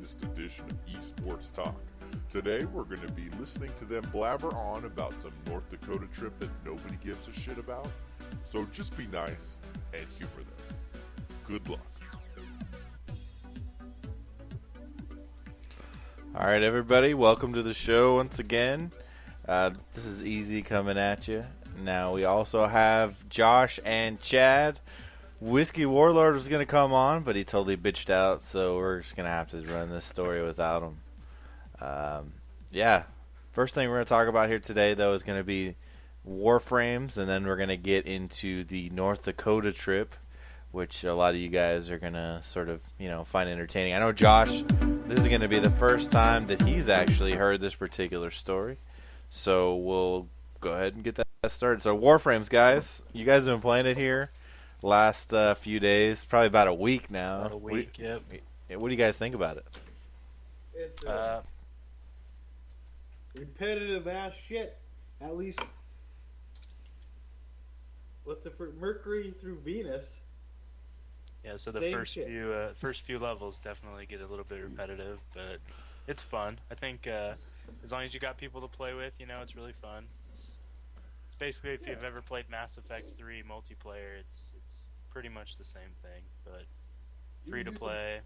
latest edition of Esports Talk. Today we're going to be listening to them blabber on about some North Dakota trip that nobody gives a shit about. So just be nice and humor them. Good luck. All right, everybody, welcome to the show once again. This is Easy coming at you. Now, we also have Josh and Chad. Whiskey Warlord was going to come on, but he totally bitched out, so we're just going to have to run this story without him. First thing we're going to talk about here today, though, is going to be Warframes, and then we're going to get into the North Dakota trip, which a lot of you guys are going to sort of, find entertaining. I know Josh, this is going to be the first time that he's actually heard this particular story, so we'll go ahead and get that started. So Warframes, guys, you guys have been playing it here last few days, probably about a week now. About a week, yep. What do you guys think about it? It's repetitive ass shit. At least, what's the Mercury through Venus? Yeah, so the Same first shit. first few levels definitely get a little bit repetitive, but it's fun. I think as long as you got people to play with, it's really fun. It's basically if you've ever played Mass Effect 3 multiplayer, it's pretty much the same thing, but free to play.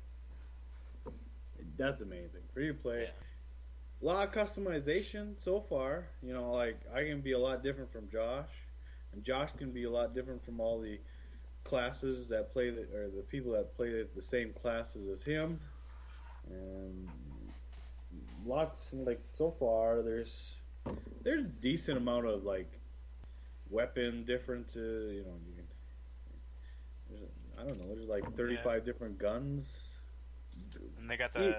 That's amazing. Free to play. Yeah. A lot of customization so far. Like I can be a lot different from Josh, and Josh can be a lot different from all the classes that play or the people that play the same classes as him. And lots so far there's a decent amount of weapon differences. You can. I don't know. There's 35 different guns. And they got of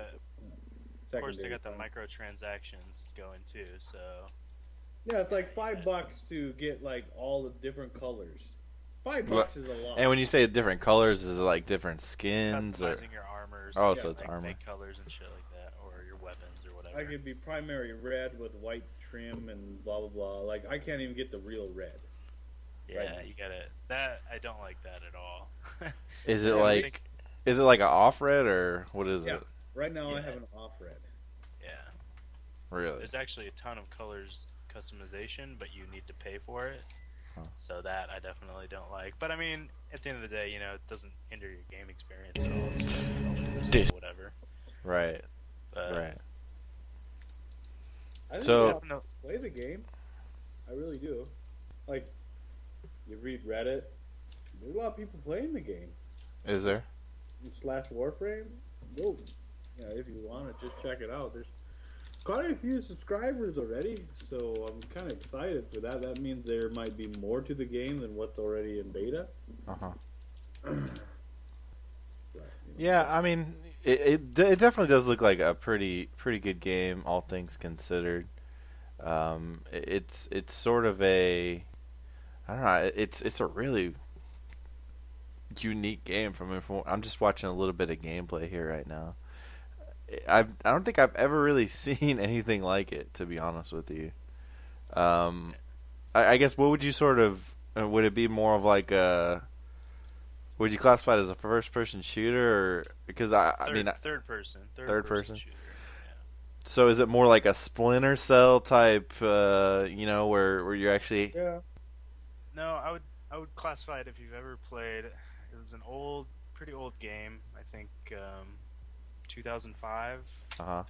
course, they got the microtransactions going too. So yeah, it's like $5 to get all the different colors. $5 is a lot. And when you say different colors, is it like different skins customizing your armors. Oh, so it's armor. Fake colors and shit like that, or your weapons or whatever. I could be primary red with white trim and blah blah blah. I can't even get the real red. Yeah, right. You got it. That I don't like that at all. Is it is it like an off red or what is it? Right now I have an off red. Yeah. Really? There's actually a ton of colors customization, but you need to pay for it. Huh. So that I definitely don't like. But I mean, at the end of the day, it doesn't hinder your game experience at all. So whatever. Right. But right. I So play the game. I really do. You read Reddit. There's a lot of people playing the game. Is there? /Warframe. Go. If you want to, just check it out. There's quite a few subscribers already, so I'm kind of excited for that. That means there might be more to the game than what's already in beta. Yeah, I mean, it definitely does look like a pretty good game, all things considered. It's sort of I don't know. It's a really unique game. I'm just watching a little bit of gameplay here right now. I don't think I've ever really seen anything like it, to be honest with you. I guess what would you sort of would it be more of like a? Would you classify it as a first-person shooter, or because third person shooter. Yeah. So is it more like a Splinter Cell type? Where you're actually. Yeah. No, I would classify it if you've ever played. It was an pretty old game. I think 2005,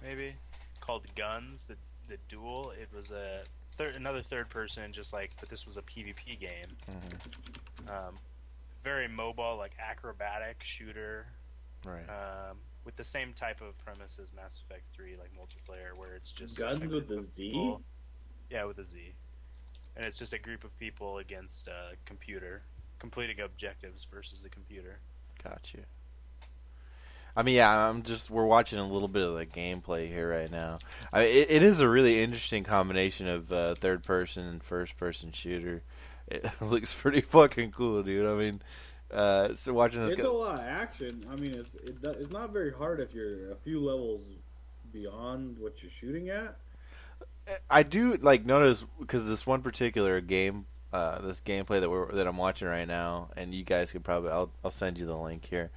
maybe, called Guns. The Duel. It was another third person, but this was a PvP game. Mm-hmm. Very mobile, acrobatic shooter. Right. With the same type of premise as Mass Effect 3, multiplayer, where it's just Guns with a Z. Yeah, with a Z. And it's just a group of people against a computer, completing objectives versus the computer. Got you. I mean, yeah, we're watching a little bit of the gameplay here right now. I mean, it is a really interesting combination of third-person and first-person shooter. It looks pretty fucking cool, dude. I mean, so watching this. It's a lot of action. I mean, it's not very hard if you're a few levels beyond what you're shooting at. I do notice because this one particular game this gameplay that I'm watching right now, and you guys could probably I'll send you the link here.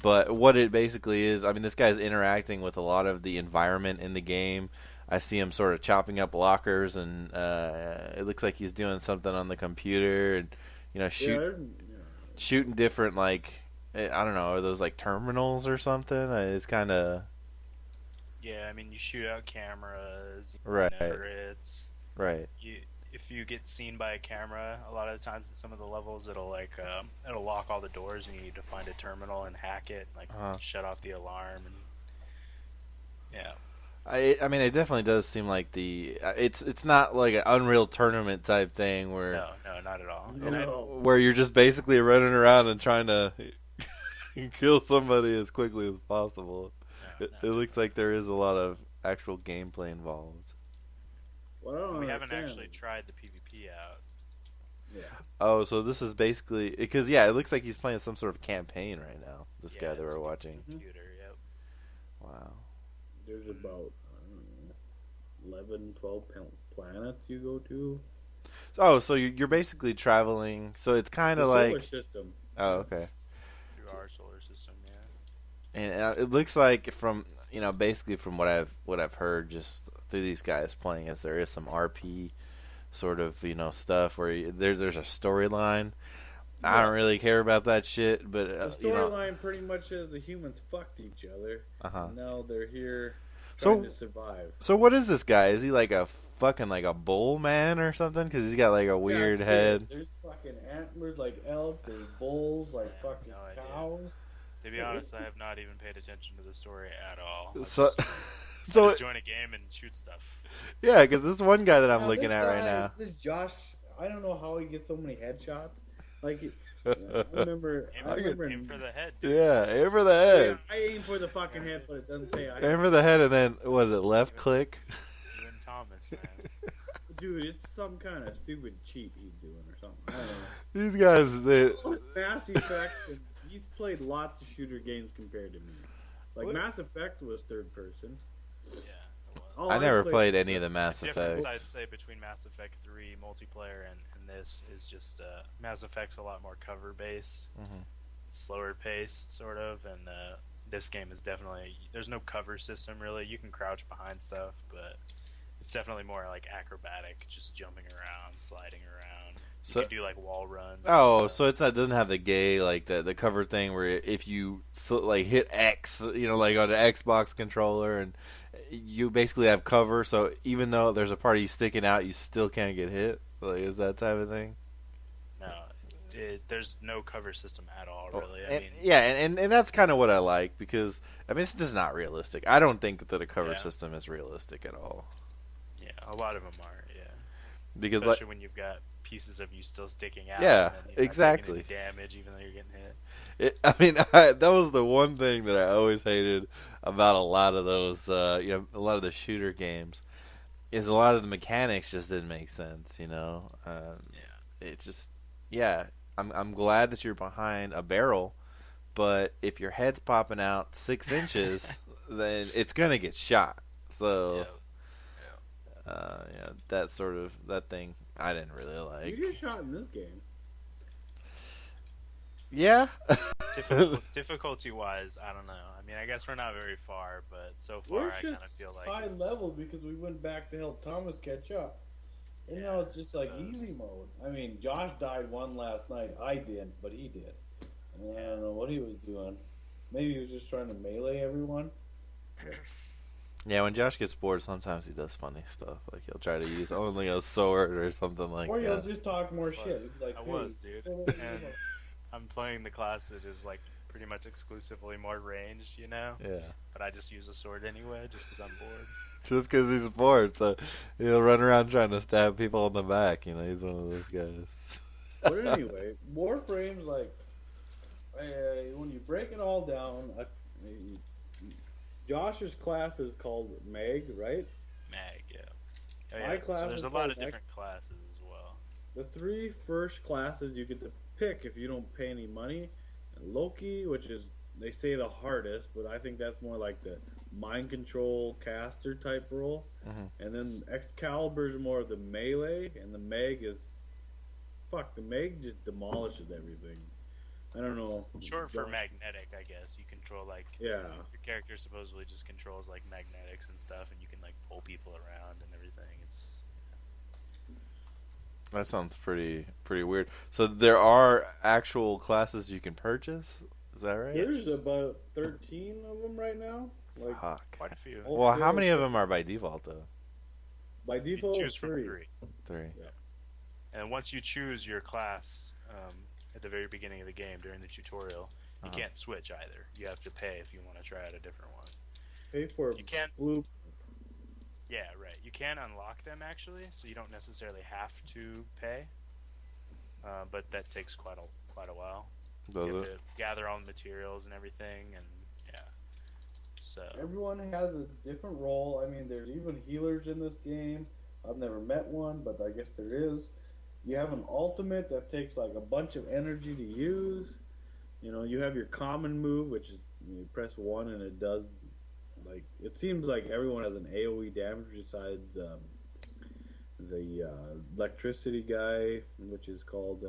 But what it basically is, I mean, this guy's interacting with a lot of the environment in the game. I see him sort of chopping up lockers, and it looks like he's doing something on the computer, and shooting different, like, I don't know, are those like terminals or something? It's kind of Yeah, I mean, you shoot out cameras, right. Right. If you get seen by a camera, a lot of the times in some of the levels, it'll lock all the doors, and you need to find a terminal and hack it, like shut off the alarm, and yeah. I mean, it definitely does seem like it's not like an Unreal Tournament type thing where no, not at all. Where you're just basically running around and trying to kill somebody as quickly as possible. It looks like there is a lot of actual gameplay involved. Well, we haven't actually tried the PvP out. Yeah. Oh, so this is basically because it looks like he's playing some sort of campaign right now. This guy that we're watching. Computer, yep. Wow. There's about 11, 12 planets you go to. Oh, so you're basically traveling. So it's kind of like solar system. Oh, okay. Through our solar system, yeah. And it looks like from basically from what I've heard just through these guys playing is there is some RP sort of stuff where there's a storyline. Yeah. I don't really care about that shit, but the storyline pretty much is the humans fucked each other. And now they're here trying to survive. So what is this guy? Is he like a fucking like a bull man or something? Because he's got like a weird head. There's fucking antlers like elk. There's bulls like fucking cows. To be honest, I have not even paid attention to the story at all. So just join a game and shoot stuff. Yeah, because this one guy that I'm looking at right now. This Josh, I don't know how he gets so many headshots. Like, I remember aim for the head. Dude. Yeah, aim for the head. I aim for the fucking head, but it doesn't say. Aim for the head, and then was it left click? You and Thomas, man. Dude, it's some kind of stupid cheat he's doing or something. I don't know. These guys, Mass Effect. He's played lots of shooter games compared to me. Like Mass Effect was third person. Yeah. I never played any of the Mass Effects. The difference I'd say between Mass Effect 3 multiplayer and this is just Mass Effect's a lot more cover based, slower paced sort of, and this game is definitely there's no cover system really. You can crouch behind stuff, but it's definitely more like acrobatic, just jumping around, sliding around. You can do like wall runs. Oh, so it doesn't have the gay like the cover thing where if you like hit X, like on an Xbox controller, and you basically have cover. So even though there's a part of you sticking out, you still can't get hit. Like, is that type of thing? No, there's no cover system at all, really. And that's kind of what I like because I mean it's just not realistic. I don't think that a cover system is realistic at all. Yeah, a lot of them are. Yeah, because especially when you've got pieces of you still sticking out. Yeah, and you're exactly. Not taking any damage even though you're getting hit. I mean, that was the one thing that I always hated about a lot of those, a lot of the shooter games, is a lot of the mechanics just didn't make sense. It just, I'm glad that you're behind a barrel, but if your head's popping out 6 inches, then it's gonna get shot. So, that thing I didn't really like. You get shot in this game. Yeah. Difficulty-wise, I don't know. I mean, I guess we're not very far, but so far I kind of feel like high level because we went back to help Thomas catch up. And now it's just like easy mode. I mean, Josh died one last night. I didn't, but he did. And I don't know what he was doing. Maybe he was just trying to melee everyone. Yeah, when Josh gets bored, sometimes he does funny stuff. Like he'll try to use only a sword or something like that. Or he'll just talk more shit. Like, I was, dude. And I'm playing the class that is like pretty much exclusively more ranged, Yeah. But I just use a sword anyway, just because I'm bored. Just because he's bored, so he'll run around trying to stab people in the back. He's one of those guys. But anyway, Warframe's like when you break it all down. Josh's class is called Mag, right? Mag, yeah. My class so there's is a lot of called different classes as well. The 3 first classes you get to pick if you don't pay any money. And Loki, which is they say the hardest, but I think that's more like the mind control caster type role. And then Excalibur is more of the melee, and the Meg is fuck, the Meg just demolishes everything. I don't know. It's short for magnetic, I guess. You control Yeah. Your character supposedly just controls like magnetics and stuff, and you can like pull people around and everything. That sounds pretty weird. So there are actual classes you can purchase? Is that right? There's about 13 of them right now. Like Fuck. Quite a few. Well, how many of them are by default, though? by You default, choose from 3. 3. And once you choose your class at the very beginning of the game during the tutorial, you can't switch either. You have to pay if you want to try out a different one. Pay for You can't. blue. Yeah, right. You can unlock them actually, so you don't necessarily have to pay. But that takes quite a while. Does You have it? to gather all the materials and everything, and yeah. So Everyone has a different role. I mean, there's even healers in this game. I've never met one, but I guess there is. You have an ultimate that takes like a bunch of energy to use. You know, you have your common move, which is you press 1 and it does like it seems like everyone has an AOE damage besides the electricity guy, which is called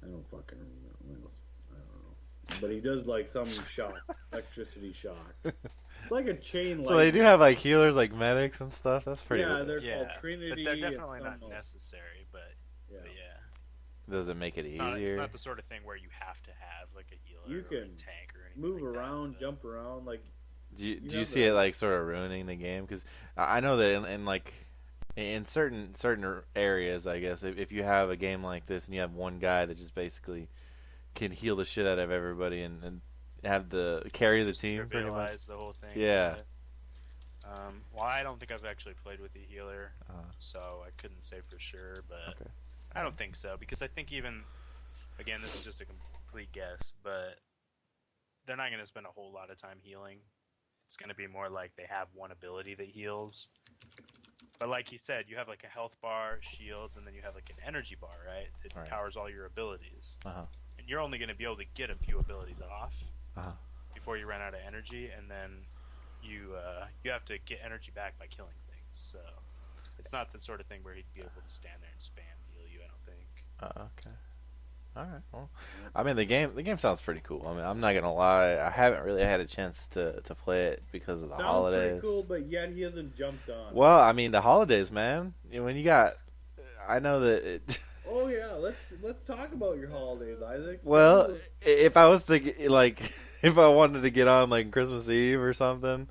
I don't fucking remember. I don't know, but he does like some shock, electricity shock. It's like a chain. So they do have like healers, like medics and stuff. That's pretty. Yeah, weird. they're yeah, called Trinity. but they're definitely and not some- necessary. But Yeah. Does it make it It's easier? not the sort of thing where you have to have like a healer You or a can tank or anything. Move like that, around, but- jump around, like Do you have see the- it like sort of ruining the game? Because I know that in like in certain areas, I guess if you have a game like this and you have one guy that just basically can heal the shit out of everybody and have the carry the team pretty much. trivialize the whole thing. Yeah. But, well, I don't think I've actually played with a healer, so I couldn't say for sure, but Okay. I don't think so because I think even again this is just a complete guess, but they're not going to spend a whole lot of time healing. It's going to be more like they have one ability that heals. But like he said, you have like a health bar, shields, and then you have like an energy bar, right? That Right. powers all your abilities. Uh-huh. And you're only going to be able to get a few abilities off Uh-huh. before you run out of energy, and then you have to get energy back by killing things. So it's not the sort of thing where he'd be able to stand there and spam heal you. I don't think. Okay. All right. Well, I mean the game sounds pretty cool. I mean, I'm not gonna lie. I haven't really had a chance to play it because of the sounds holidays. pretty cool, but yet he hasn't jumped on. Well, I mean the holidays, man. You know, when you got, I know that. Oh yeah, let's talk about your holidays, Isaac. Well, if I was to like, if I wanted to get on like Christmas Eve or something,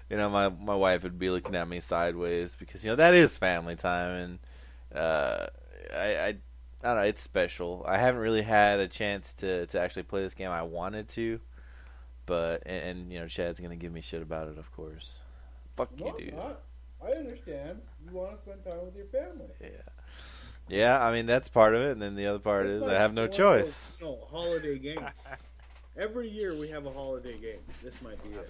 you know, my wife would be looking at me sideways because that is family time, and I don't know, it's special. I haven't really had a chance to actually play this game. I wanted to, but and Chad's gonna give me shit about it, of course. Fuck No, you, dude. I understand. You want to spend time with your family. Yeah. I mean that's part of it, and then the other part It's is like I have no one of choice. those, holiday games. Every year we have a holiday game. This might be it.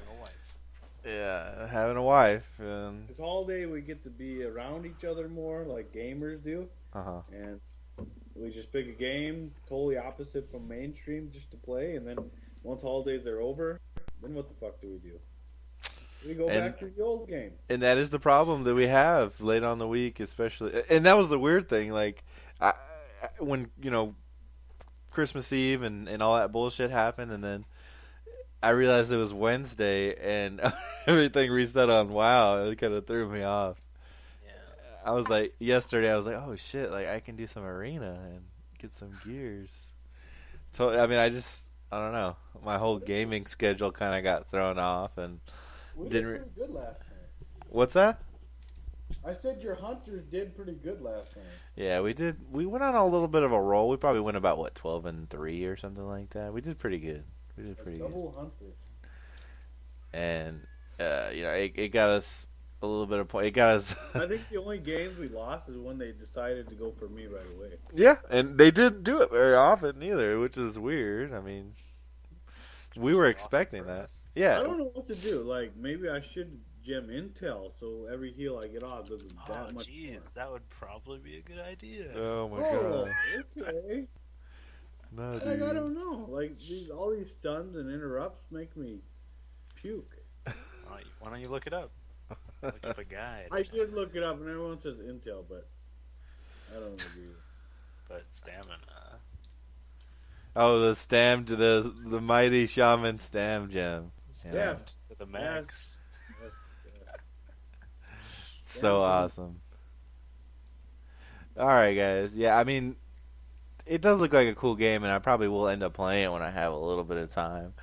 Yeah, having a wife and This holiday we get to be around each other more, like gamers do, and we just pick a game totally opposite from mainstream just to play, and then once holidays are over, then what the fuck do we do? We go back to the old game. And that is the problem that we have late on the week, especially. And that was the weird thing. Like, when, Christmas Eve and all that bullshit happened, and then I realized it was Wednesday, and everything reset on WoW. It kind of threw me off. Yeah. I was like, yesterday, I was like, oh shit, like, I can do some arena and get some gears. So, I mean, I don't know. My whole gaming schedule kind of got thrown off, and We didn't did pretty good last night. what's that? I said your hunters did pretty good last night. Yeah, we did. We went on a little bit of a roll. We probably went about 12-3 or something like that. We did pretty good. Double hunters. And it got us a little bit of point. It got us. I think the only games we lost is when they decided to go for me right away. Yeah, and they didn't do it very often either, which is weird. I mean, we were expecting that. I Yeah. don't know what to do. Like, maybe I should gem intel so every heal I get off doesn't Oh, that much jeez, more. that would probably be a good idea. Oh my Oh, god. okay. No, Like, dude. I don't know. Like, all these stuns and interrupts make me puke. Why don't you look it up? Look up a guide. I did look it up, and everyone says intel, but I don't agree. but stamina. Oh, the mighty shaman stam gem. Stamp. To the max. So awesome. All right, guys. Yeah, I mean, it does look like a cool game, and I probably will end up playing it when I have a little bit of time.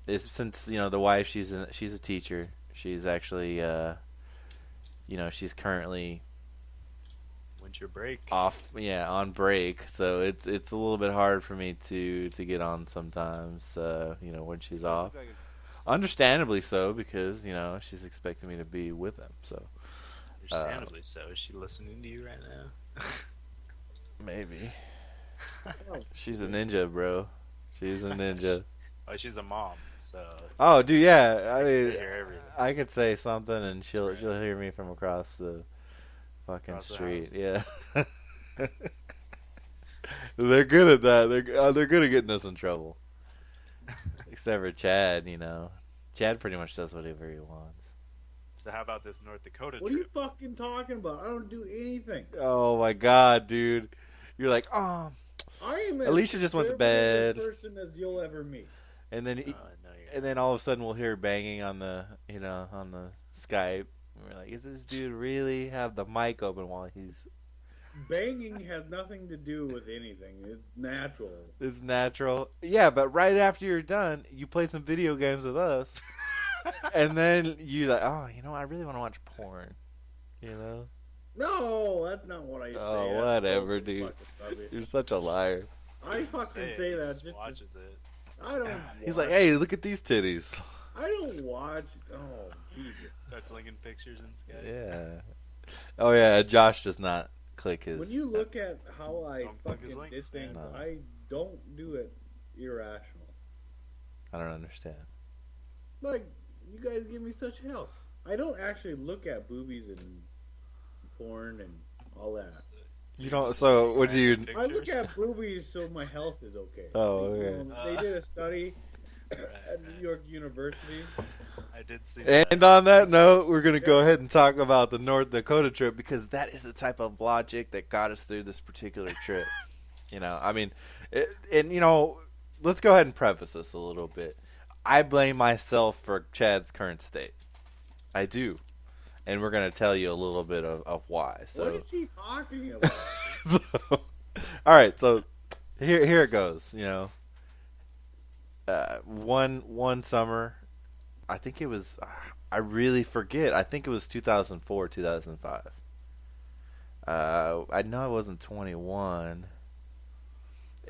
It's since the wife, she's a teacher. She's actually she's currently Winter break. on break, so it's a little bit hard for me to get on sometimes. When she's off, understandably so, because she's expecting me to be with them. So Understandably so. Is she listening to you right now? maybe she's a ninja, bro. She's a ninja. Oh, she's a mom. So. Oh, dude, yeah. I mean, hear everything. I could say something and she'll hear me from across the fucking street. Yeah. They're good at that. They're good at getting us in trouble. Except for Chad, Chad pretty much does whatever he wants. So how about this North Dakota What are you trip? fucking talking about? I don't do anything. Oh my god, dude. You're like, oh. I am Alicia just went to bed. The person as you'll ever meet. And then I know you're and then all of a sudden we'll hear banging on the on the Skype. And we're like, is this dude really have the mic open while he's Banging has nothing to do with anything. It's natural. It's natural. Yeah, but right after you're done, you play some video games with us. And then you're like, oh, I really want to watch porn. No, that's not what I say. Oh, That's whatever, so dude. fucking stupid. You're such a liar. I fucking say He that. just watches it. I don't. He's watch- like, hey, look at these titties. I don't watch. Oh, Jesus. Starts linking pictures in Skype. Yeah. Oh, yeah, Josh does not click his... When you look at how I Don't click his fucking links, did things, man. No. I don't do it irrational. I don't understand. Like, you guys give me such hell. I don't actually look at boobies and porn and all that. You don't... So, what do you... I look at boobies so my health is okay. Oh, okay. They did a study at New York University. I did see that. And on that note, we're going to go ahead and talk about the North Dakota trip, because that is the type of logic that got us through this particular trip. I mean, let's go ahead and preface this a little bit. I blame myself for Chad's current state. I do. And we're going to tell you a little bit of why. So, What is he talking about? all right, so here it goes, one summer, I think it was, I really forget. I think it was 2004, 2005. I know I wasn't 21.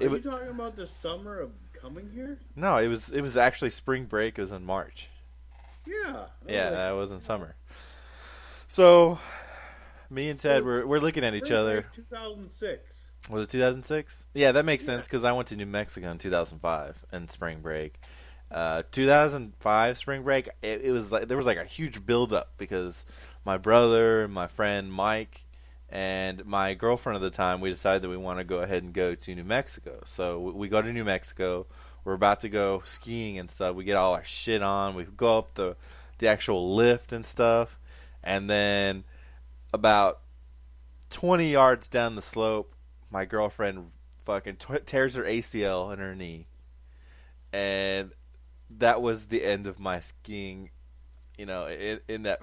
Are you talking about the summer of coming here? No, it was actually spring break. It was in March. Yeah. Yeah, that wasn't summer. So, me and Ted we're looking at each other. 2006. Was it 2006? Yeah, that makes sense, because I went to New Mexico in 2005 and spring break. 2005 spring break, it was like there was like a huge buildup, because my brother, my friend Mike, and my girlfriend at the time, we decided that we want to go ahead and go to New Mexico. So we go to New Mexico. We're about to go skiing and stuff. We get all our shit on. We go up the actual lift and stuff. And then about 20 yards down the slope, my girlfriend fucking tears her ACL in her knee. And that was the end of my skiing, in that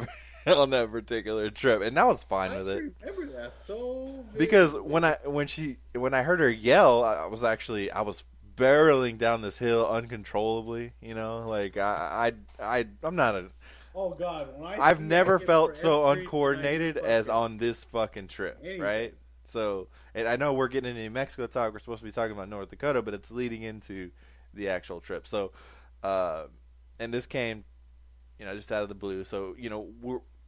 on that particular trip. And I was fine with it. I remember that so vividly. Because when I heard her yell, I was barreling down this hill uncontrollably, like I'm not a... Oh God! I've never felt so every uncoordinated time as on this fucking trip, Anything. right? So, and I know we're getting into New Mexico talk. We're supposed to be talking about North Dakota, but it's leading into the actual trip. So, and this came, just out of the blue. So,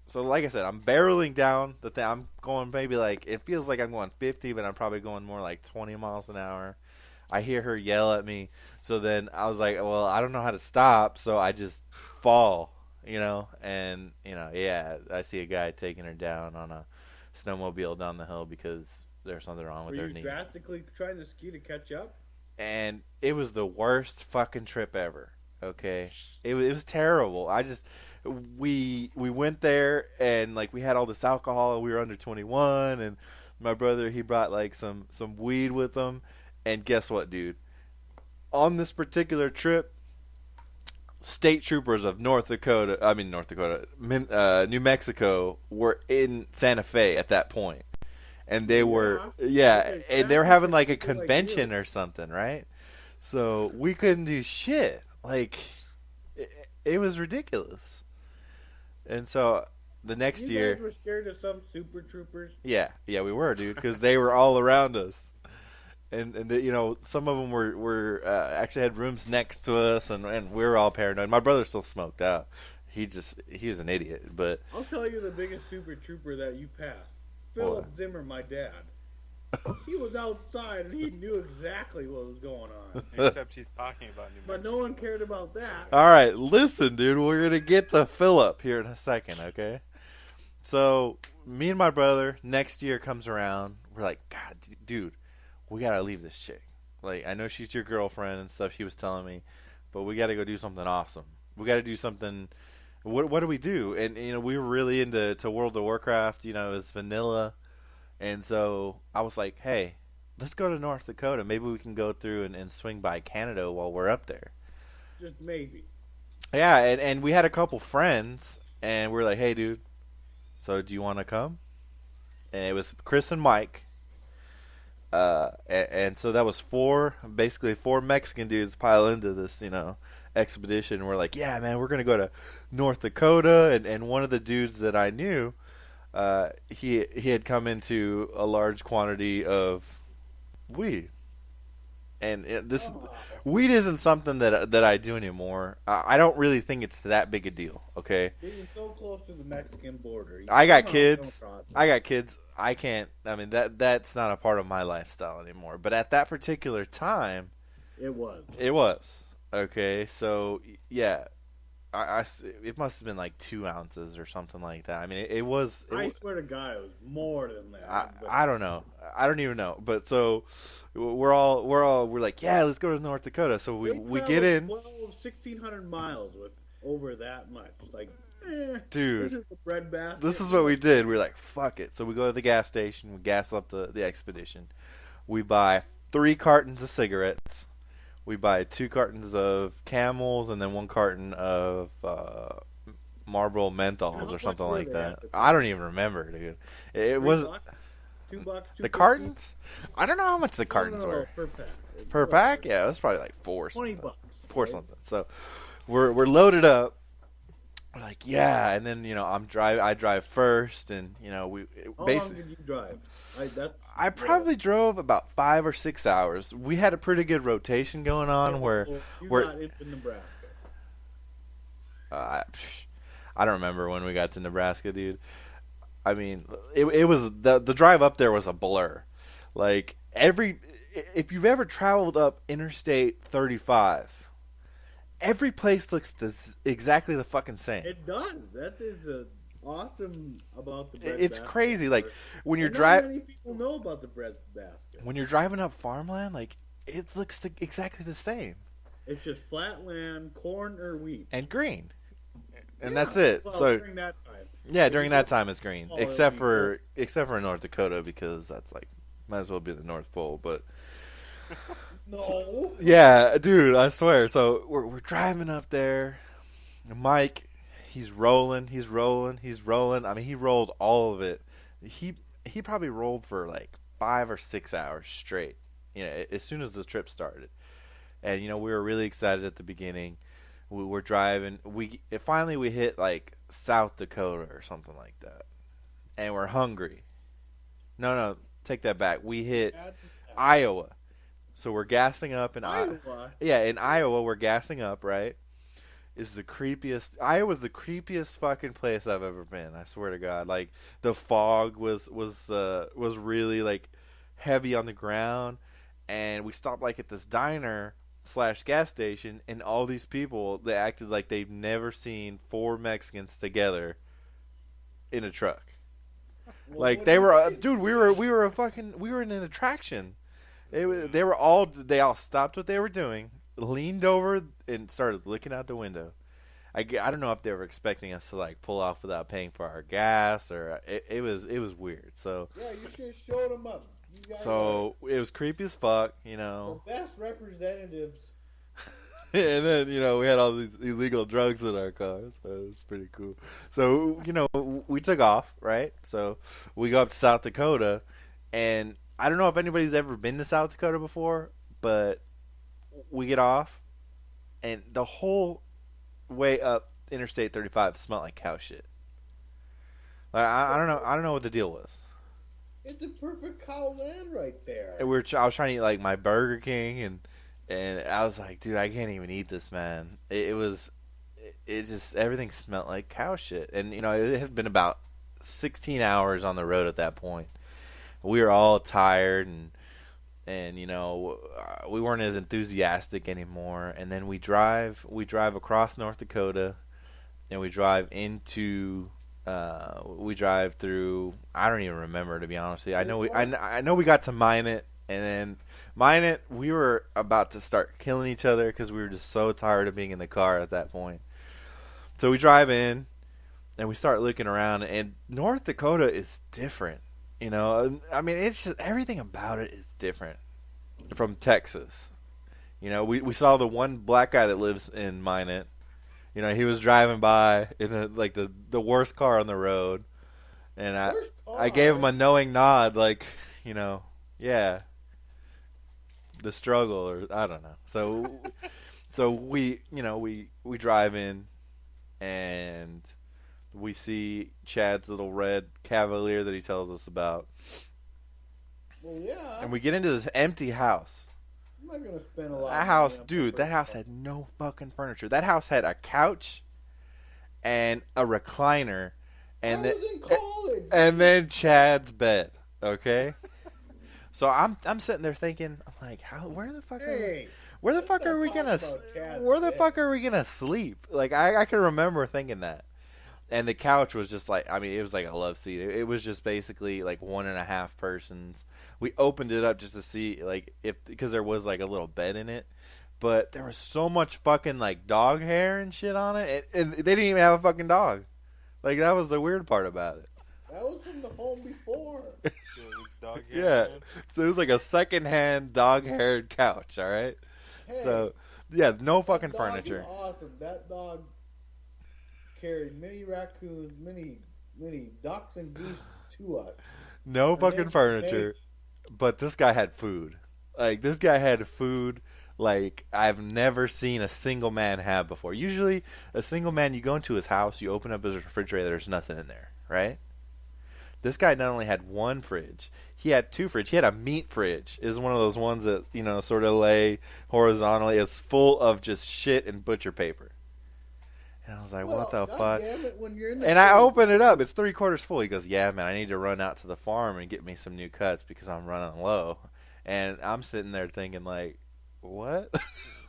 so like I said, I'm barreling down the thing. I'm going maybe it feels like I'm going 50, but I'm probably going more like 20 miles an hour. I hear her yell at me. So then I was like, well, I don't know how to stop. So I just fall. And yeah, I see a guy taking her down on a snowmobile down the hill because there's something wrong with Were her you knee. drastically trying to ski to catch up? And it was the worst fucking trip ever. Okay, it was terrible. We went there and we had all this alcohol and we were under 21 and My brother, he brought like some weed with him, and guess what, dude? On this particular trip, state troopers of New Mexico were in Santa Fe at that point. And they were, and they were having like a convention or something, right? So we couldn't do shit. Like, it was ridiculous. And so the next You year, guys were scared of some super troopers. yeah, we were, dude, because they were all around us. And some of them were actually had rooms next to us, and we were all paranoid. My brother still smoked out. He was an idiot. But I'll tell you the biggest super trooper that you passed. Philip Zimmer, my dad. He was outside and he knew exactly what was going on. Except he's talking about New Mexico. But no one cared about that. all right, listen, dude, we're gonna get to Philip here in a second, okay? So me and my brother, next year comes around, we're like, God, dude, we gotta leave this chick. Like, I know she's your girlfriend and stuff. She was telling me, but we gotta go do something awesome. We gotta do something. What do we do? And we were really into World of Warcraft. It was vanilla, and so I was like, hey, let's go to North Dakota. Maybe we can go through and swing by Canada while we're up there. Just maybe. Yeah, and we had a couple friends, and we were like, hey, dude, so do you want to come? And it was Chris and Mike. And so that was basically four Mexican dudes pile into this, expedition. And we're like, yeah, man, we're going to go to North Dakota. And one of the dudes that I knew, he had come into a large quantity of weed. And weed isn't something that I do anymore. I don't really think it's that big a deal, okay? Being so close to the Mexican border. I got kids. I can't. I mean, that's not a part of my lifestyle anymore. But at that particular time, it was. Okay. So yeah, it must have been like 2 ounces or something like that. I mean, it was. I swear to God, it was more than that. I don't know. I don't even know. But so we're like, yeah, let's go to North Dakota. So we get in. 1,600 miles with over that much. Like, dude, this is the bread basket. This is what we did. We were like, fuck it. So we go to the gas station. We gas up the expedition. We buy 3 cartons of cigarettes. We buy 2 cartons of Camels and then 1 carton of Marlboro Menthols or something like that. I don't even remember, dude. It was $2, the cartons. I don't know how much the cartons were per pack. per pack. Yeah, it was probably like $4. $20. $4 something. So we're loaded up. We're like, yeah, and then I drive first, and we How basically. long did you drive? I probably drove about 5 or 6 hours. We had a pretty good rotation going on where got into Nebraska. I don't remember when we got to Nebraska, dude. I mean, it was the drive up there was a blur. Like if you've ever traveled up Interstate 35, every place looks exactly the fucking same. It does. That is awesome about the bread It's basket. crazy. Like when you're Not driving. many people know about the bread basket. When you're driving up farmland, like it looks exactly the same. It's just flat land, corn or wheat, and green, and that's it. Well, So during that time, during that time it's green, Oh, except it'll be for North Dakota, because that's like might as well be the North Pole. But no. yeah, dude, I swear. So we're driving up there. Mike, he's rolling. I mean, he rolled all of it. He probably rolled for like 5 or 6 hours straight. As soon as the trip started, and we were really excited at the beginning. We were driving. Finally we hit like South Dakota or something like that, and we're hungry. No, take that back. We hit Iowa. So we're gassing up in Iowa. Yeah, in Iowa we're gassing up, right? Is the creepiest. Iowa's the creepiest fucking place I've ever been. I swear to God. Like the fog was really like heavy on the ground, and we stopped like at this diner / gas station, and all these people, they acted like they've never seen 4 Mexicans together in a truck. Like they were, dude. We were in an attraction. They all stopped what they were doing, leaned over, and started looking out the window. I don't know if they were expecting us to like pull off without paying for our gas, or it was weird. So Yeah, you should have showed them up. You guys it was creepy as fuck, are know. the best representatives. And then, we had all these illegal drugs in our cars. So it's pretty cool. So, we took off, right? So we go up to South Dakota, and I don't know if anybody's ever been to South Dakota before, but we get off, and the whole way up Interstate 35 smelled like cow shit. Like, I don't know what the deal was. It's the perfect cow land right there. And I was trying to eat like my Burger King, and I was like, dude, I can't even eat this, man. It just, everything smelled like cow shit. And, it had been about 16 hours on the road at that point. We were all tired, and we weren't as enthusiastic anymore. And then we drive across North Dakota, and we drive through, I don't even remember, to be honest with you. I know we got to Minot. And then Minot, we were about to start killing each other because we were just so tired of being in the car at that point. So we drive in, and we start looking around, and North Dakota is different. I mean, it's just, everything about it is different from Texas. We saw the one black guy that lives in Minot. He was driving by in the worst car on the road, and I gave him a knowing nod, like, yeah. The struggle, or I don't know. So we drive in, and we see Chad's little red Cavalier that he tells us about. Well, yeah. And we get into this empty house. I'm not gonna spend a lot. That house, dude. That house had no fucking furniture. That house had a couch and a recliner, and I was in college. and then Chad's bed. Okay. So I'm sitting there thinking, I'm like, where the fuck are we gonna sleep? Like, I can remember thinking that. And the couch was just like, I mean, it was like a love seat. It was just basically like 1.5 persons. We opened it up just to see, like, because there was like a little bed in it, but there was so much fucking like dog hair and shit on it, and they didn't even have a fucking dog. Like, that was the weird part about it. That was from the home before. Dog hair, Yeah, man. so it was like a second-hand dog-haired couch. All right. Hey, So yeah, no fucking that dog furniture. is awesome. That dog carried many raccoons, many ducks and geese to us. No And fucking then furniture. But this guy had food. Like, this guy had food like I've never seen a single man have before. Usually, a single man, you go into his house, you open up his refrigerator, there's nothing in there, right? This guy not only had one fridge, he had 2 fridges. He had a meat fridge. It's one of those ones that, sort of lay horizontally. It's full of just shit and butcher paper. And I was like, what the fuck? Damn it, when you're in the And I fridge, open it up. It's 3/4 full. He goes, yeah, man, I need to run out to the farm and get me some new cuts because I'm running low. And I'm sitting there thinking, like, what?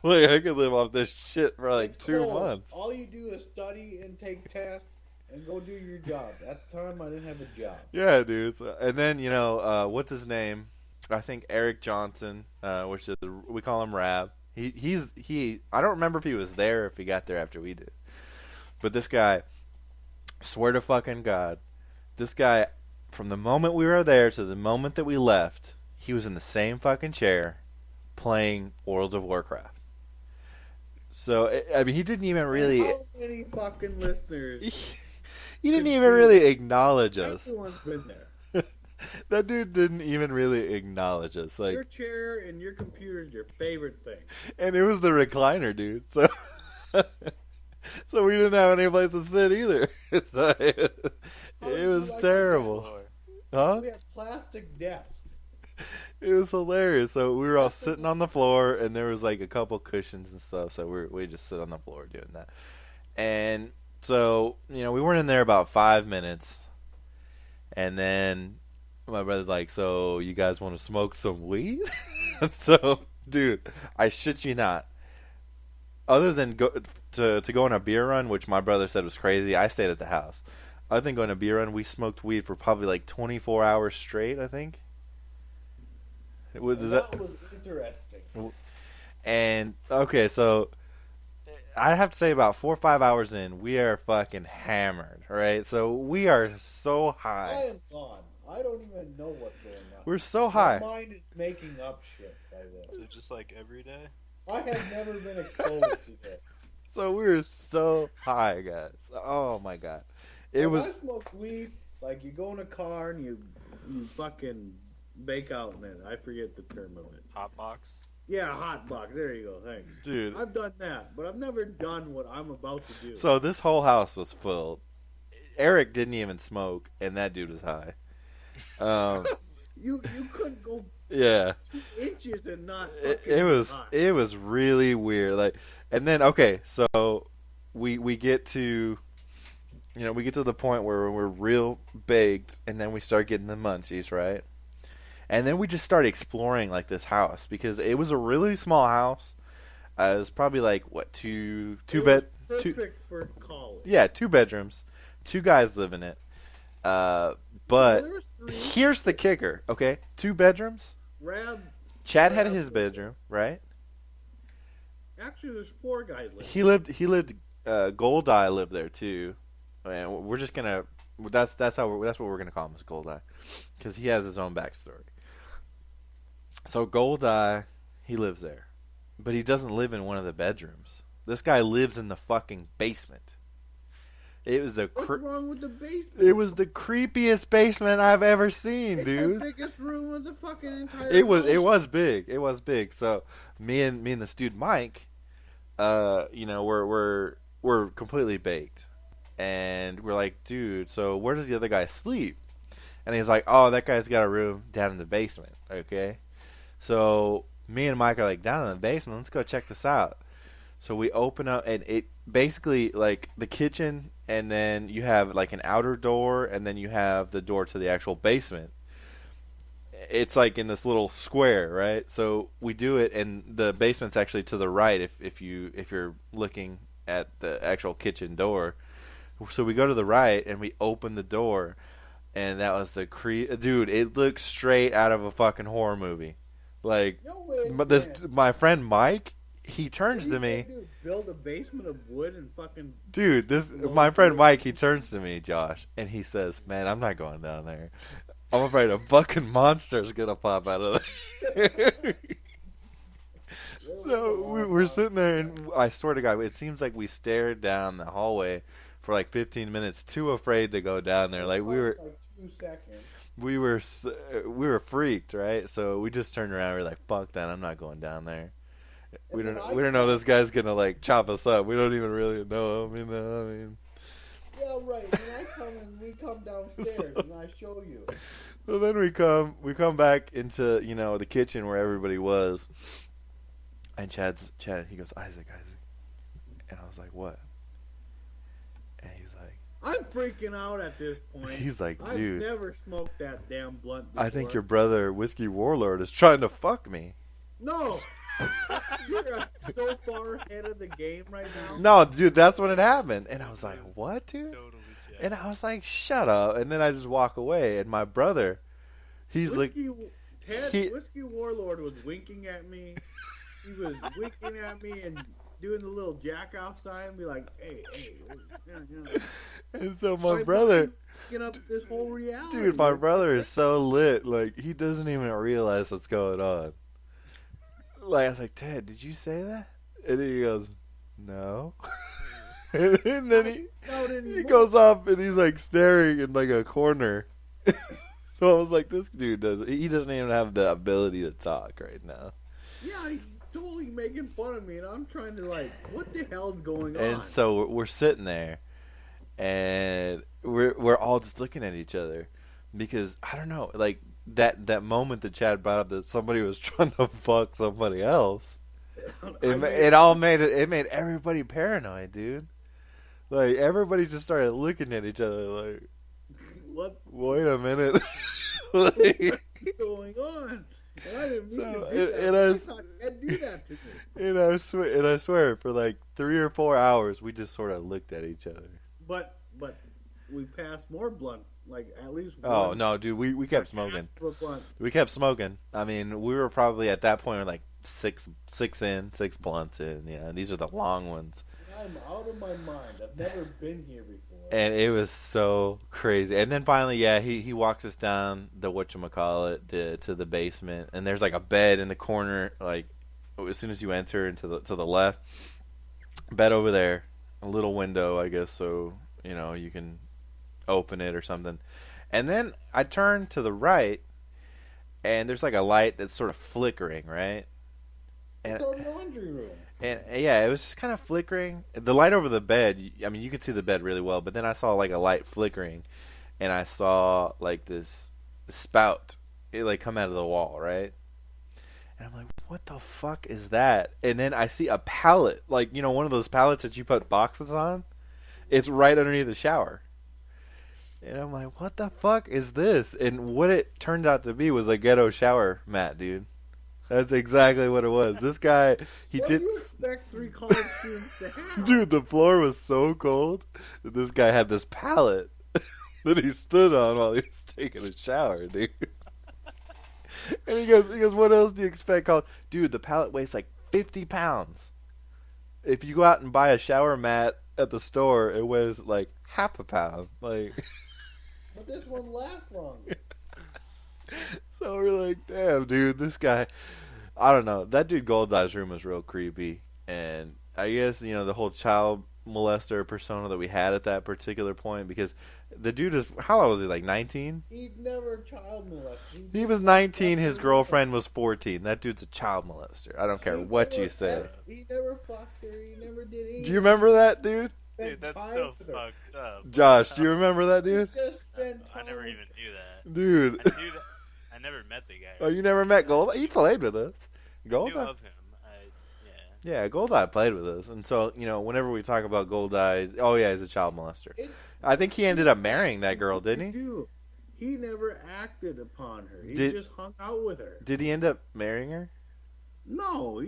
Like, I could live off this shit for like it's 2 cold. months. All you do is study and take tests and go do your job. At the time, I didn't have a job. Yeah, dude. So, and then, what's his name? I think Eric Johnson, which is, we call him Rab. He I don't remember if he was there or if he got there after we did. But this guy, swear to fucking God, this guy, from the moment we were there to the moment that we left, he was in the same fucking chair playing World of Warcraft. So, I mean, he didn't even really... How many fucking listeners? He didn't even really acknowledge us. Everyone's been there. That dude didn't even really acknowledge us. Like, Your chair and your computer is your favorite thing. and it was the recliner, dude. So, so we didn't have any place to sit either. So it was terrible. Huh? We had plastic desks. It was hilarious. So we were all sitting on the floor, and there was like a couple cushions and stuff. So we just sit on the floor doing that. And so, we weren't in there about 5 minutes. And then my brother's like, so you guys want to smoke some weed? So, dude, I shit you not. Other than go on a beer run, which my brother said was crazy, I stayed at the house. Other than going on a beer run, we smoked weed for probably like 24 hours straight, I think. That was interesting. And okay, so I have to say about 4 or 5 hours in, we are fucking hammered, right? So we are so I high. am gone. I don't even know what's going on. We're so My high. mind is making up shit by this. So just like every day. I have never been exposed to this. So we were so high, guys. Oh my god. It was I smoke weed, like you go in a car and you fucking bake out in it. I forget the term of it. Hot box. Yeah, hot box. There you go. Thanks. dude. I've done that, but I've never done what I'm about to do. So this whole house was full. Eric didn't even smoke, and that dude was high. You couldn't go Yeah. 2 inches and not. It was really weird. Like, and then okay, so we get to, we get to the point where we're real baked, and then we start getting the munchies, right? And then we just start exploring like this house because it was a really small house. It was probably like what two bed, perfect for college. yeah, 2 bedrooms, 2 guys live in it. But Well, there's 3. here's the kicker, okay? 2 bedrooms. Chad had his bedroom, right? Actually, there's 4 guys living. He lived. Goldeye lived there too. And we're just gonna. That's what we're gonna call him, is Goldeye, because he has his own backstory. So Goldeye, he lives there, but he doesn't live in one of the bedrooms. This guy lives in the fucking basement. It was the What's wrong with the basement? It was the creepiest basement I've ever seen, It's dude. the biggest room of the fucking entire. It was house. big. It was big. So me and the dude Mike, we're completely baked, and we're like, dude, so where does the other guy sleep? And he's like, oh, that guy's got a room down in the basement. Okay, so me and Mike are like, down in the basement. Let's go check this out. So we open up, and it basically like the kitchen, and then you have like an outer door, and then you have the door to the actual basement. It's like in this little square, right? So we do it, and the basement's actually to the right if you're looking at the actual kitchen door. So we go to the right, and we open the door, and that was the dude. It looked straight out of a fucking horror movie. Like, No way, but man. my friend Mike, he turns to What are you me. gonna do, build a basement of wood and fucking. Dude, my friend Mike, he turns to me, Josh, and he says, "Man, I'm not going down there. I'm afraid a fucking monster's gonna pop out of there." So we're sitting there, and I swear to God, it seems like we stared down the hallway for like 15 minutes, too afraid to go down there. Like we were, Like 2 seconds. we were freaked, right? So we just turned around. We were like, "Fuck that! I'm not going down there." We And don't then we don't know this guy's gonna like chop us up. We don't even really know him. I mean. Yeah, right. And I come and we come downstairs and I show you. So then we come back into the kitchen where everybody was, and Chad, he goes, Isaac, and I was like, what? And he was like, I'm freaking out at this point. he's like, dude, I've never smoked that damn blunt before. I think your brother Whiskey Warlord is trying to fuck me. No! You're so far ahead of the game right now. No, dude, that's when it happened, and I was like, what, dude? Totally. Jack. And I was like, shut up, and then I just walk away, and my brother, he's like, Whiskey Warlord was winking at me. He was winking at me and doing the little jack off sign and be like, hey. and so my brother, Get up this whole reality. dude, my brother is so lit, like, he doesn't even realize what's going on. Like, I was like, Ted, did you say that? And he goes, no. and then he goes off and he's like staring in like a corner. So I was like, this dude doesn't even have the ability to talk right now. Yeah, he's totally making fun of me, and I'm trying to like, what the hell's going on? And so we're sitting there, and we're all just looking at each other because I don't know, like that moment that Chad brought up that somebody was trying to fuck somebody else. It made everybody paranoid, dude. Like everybody just started looking at each other like, what? Wait a minute. Like, What's going on? And I didn't mean to do that. I thought Ed do that to me. and I swear, for like 3 or 4 hours, we just sort of looked at each other. But we passed more blunt, like at least. Oh one, no, dude, we kept smoking. half of a blunt. We kept smoking. I mean, we were probably at that point like six blunts in. Yeah, and these are the long ones. I'm out of my mind. I've never been here before. And it was so crazy. And then finally, yeah, he walks us down the whatchamacallit, to the basement, and there's like a bed in the corner, like as soon as you enter into to the left, bed over there, a little window, I guess, so you can open it or something. And then I turn to the right, and there's like a light that's sort of flickering, right? And It's our laundry room. And yeah, it was just kind of flickering. The light over the bed, I mean, you could see the bed really well, but then I saw like a light flickering, and I saw like this spout, it like come out of the wall, right? And I'm like, what the fuck is that? And then I see a pallet, like, one of those pallets that you put boxes on. It's right underneath the shower. And I'm like, what the fuck is this? And what it turned out to be was a ghetto shower mat, dude. That's exactly what it was. This guy, What do you expect 3 college students to have? Dude, the floor was so cold that this guy had this pallet that he stood on while he was taking a shower, dude. And he goes, what else do you expect? Dude, the pallet weighs like 50 pounds. If you go out and buy a shower mat at the store, it weighs like half a pound. Like, But this one lasts longer. so we're like, damn, dude, this guy, I don't know. That dude Goldeye's room was real creepy. And I guess, the whole child molester persona that we had at that particular point, because the dude is, how old was he, like 19? He'd never child molested. He was 19, his girlfriend was 14. That dude's a child molester. I don't care what you say. He never fucked her. He never did anything. Do you remember that, dude? Dude, that's so fucked up. Josh, do you remember that, dude? I never even knew that. Dude. I never met the guy. Oh, you never met Goldeye? He played with us. I knew Goldeye? of him. Yeah, Goldeye played with us. And so, whenever we talk about Goldeye, oh yeah, he's a child molester. I think he ended up marrying that girl, didn't he? He never acted upon her. He Did- just hung out with her. Did he end up marrying her? No,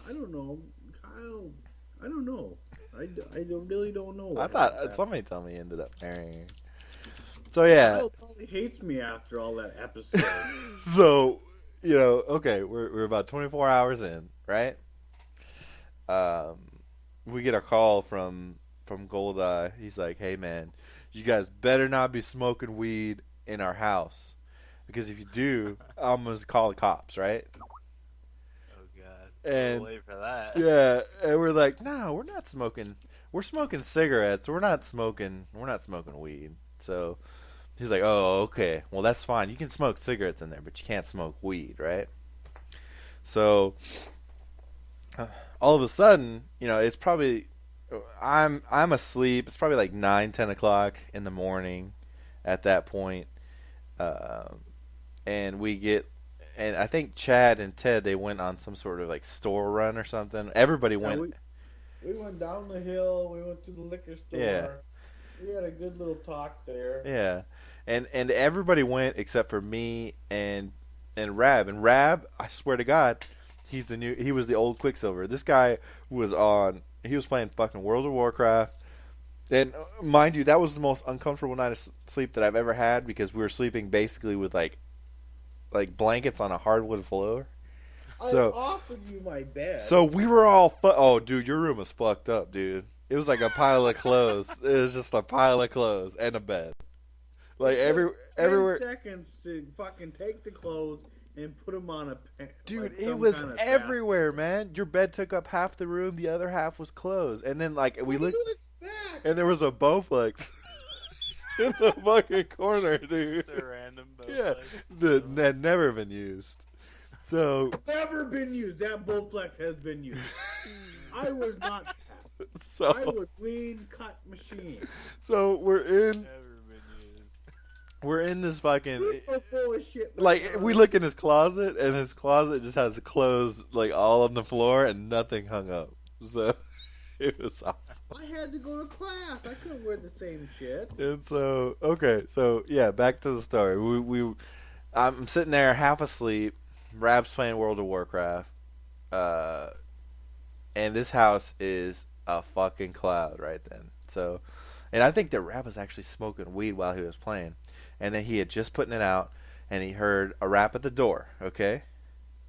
I don't know. Kyle, I don't know. Really don't know. I thought somebody told me he ended up marrying her. So yeah. Kyle probably hates me after all that episode. So, okay, we're about 24 hours in, right? We get a call from Goldeye. He's like, "Hey man, you guys better not be smoking weed in our house, because if you do, I'm gonna call the cops, right?" Oh god. And Wait for that. yeah, and we're like, "No, we're not smoking. We're smoking cigarettes. We're not smoking weed." So he's like, "Oh, okay. Well, that's fine. You can smoke cigarettes in there, but you can't smoke weed, right?" So all of a sudden, it's probably I'm asleep. It's probably like 9-10 o'clock in the morning at that point, and I think Chad and Ted, they went on some sort of like store run or something. Everybody went. We went down the hill. We went to the liquor store. Yeah. We had a good little talk there. Yeah, and everybody went except for me and Rab. And Rab, I swear to God, he was the old Quicksilver. This guy he was playing fucking World of Warcraft. And mind you, that was the most uncomfortable night of sleep that I've ever had, because we were sleeping basically with like blankets on a hardwood floor. I So offered you my bed. so we were all oh dude, your room was fucked up, dude. It was like a pile of clothes. It was just a pile of clothes and a bed. Like everywhere. 10 seconds to fucking take the clothes and put them on a Dude, like it some was kind of everywhere, man. Your bed took up half the room, the other half was closed. And then like we What looked, do you expect? and there was a Bowflex in the fucking corner, dude. Just a random Yeah, Bowflex. that had never been used. So Never been used. That Bowflex has been used. I was not. I so was lean cut machine. so Never been used. we're in this fucking You're so full of shit. like we look in his closet, and his closet just has clothes like all on the floor and nothing hung up. So it was awesome. I had to go to class. I couldn't wear the same shit. And so yeah, back to the story. I'm sitting there half asleep. Rab's playing World of Warcraft, and this house is a fucking cloud right then. So And I think that Rap was actually smoking weed while he was playing. And then he had just putting it out, and he heard a rap at the door, okay?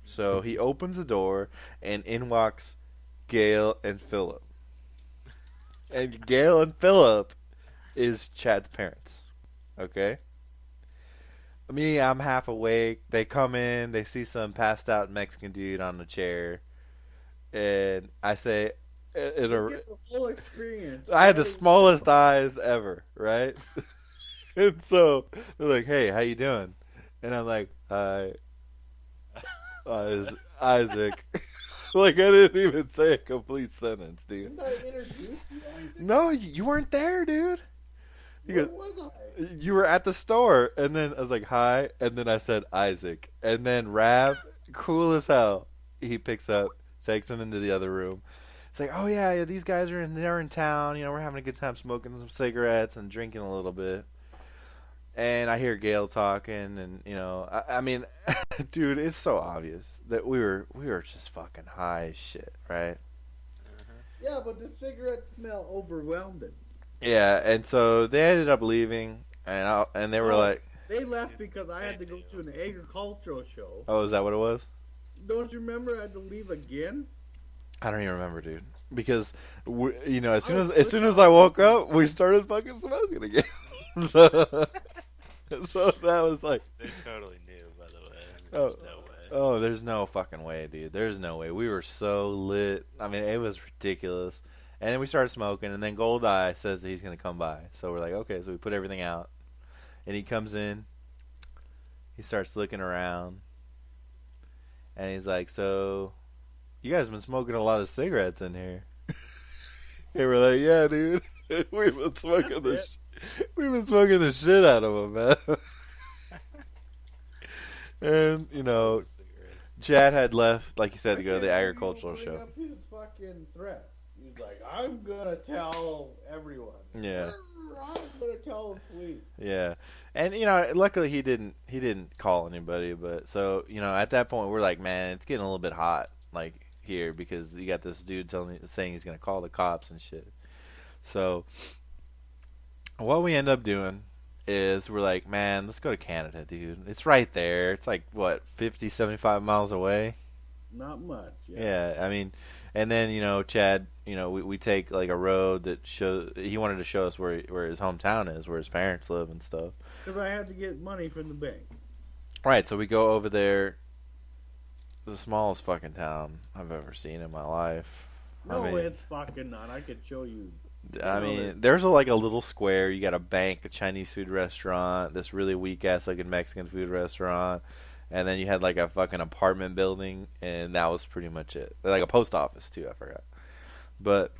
So he opens the door, and in walks Gail and Philip. And Gail and Philip is Chad's parents, okay? Me, I'm half awake. They come in, they see some passed out Mexican dude on the chair, and I say, Get the whole experience. I had the smallest eyes ever, right? And so they're like, "Hey, how you doing?" And I'm like, "Hi, Isaac." Like I didn't even say a complete sentence, dude. Didn't I introduce you? No, you weren't there, dude. Where was I? You were at the store, and then I was like, "Hi," and then I said Isaac, and then Rav, cool as hell, he picks up, takes him into the other room. It's like, "Oh yeah, these guys they're in town. You know, we're having a good time smoking some cigarettes and drinking a little bit." And I hear Gail talking, and you know, I mean, dude, it's so obvious that we were just fucking high as shit, right? Yeah, but the cigarette smell overwhelmed it. Yeah, and so they ended up leaving, and they were like, They left because I had to go to an agricultural show. "Oh, is that what it was?" Don't you remember I had to leave again? I don't even remember, dude. Because you know, as soon as I woke up, we started fucking smoking again. So that was like, They totally knew, by the way. Oh. There's no way. oh, there's no fucking way, dude. There's no way. We were so lit. I mean, it was ridiculous. And then we started smoking, and then Goldeye says that he's gonna come by. So we're like, okay. So we put everything out, and he comes in. He starts looking around, and he's like, "So, you guys been smoking a lot of cigarettes in here?" And we're like, "Yeah, dude. We've been smoking the shit out of them, man." And you know, Cigarettes. Chad had left, like you said, to go to the I can't agricultural believe he show. bring up his fucking threat. He's like, I'm gonna tell everyone. Yeah. I'm gonna tell the police. Yeah, and you know, luckily he didn't call anybody. But so you know, at that point we're like, man, it's getting a little bit hot, like here, because you got this dude saying he's gonna call the cops and shit. So what we end up doing is we're like, man, let's go to Canada, dude. It's right there. It's like what, 50, 75 miles away. Not much. Yeah, I mean, and then you know, Chad, you know, we take like a road that he wanted to show us where his hometown is, where his parents live and stuff. Because I had to get money from the bank. Right, so we go over there. The smallest fucking town I've ever seen in my life. No, I mean, it's fucking not. I could show you. I mean, there's like a little square. You got a bank, a Chinese food restaurant, this really weak ass looking Mexican food restaurant, and then you had like a fucking apartment building, and that was pretty much it. Like a post office too, I forgot. But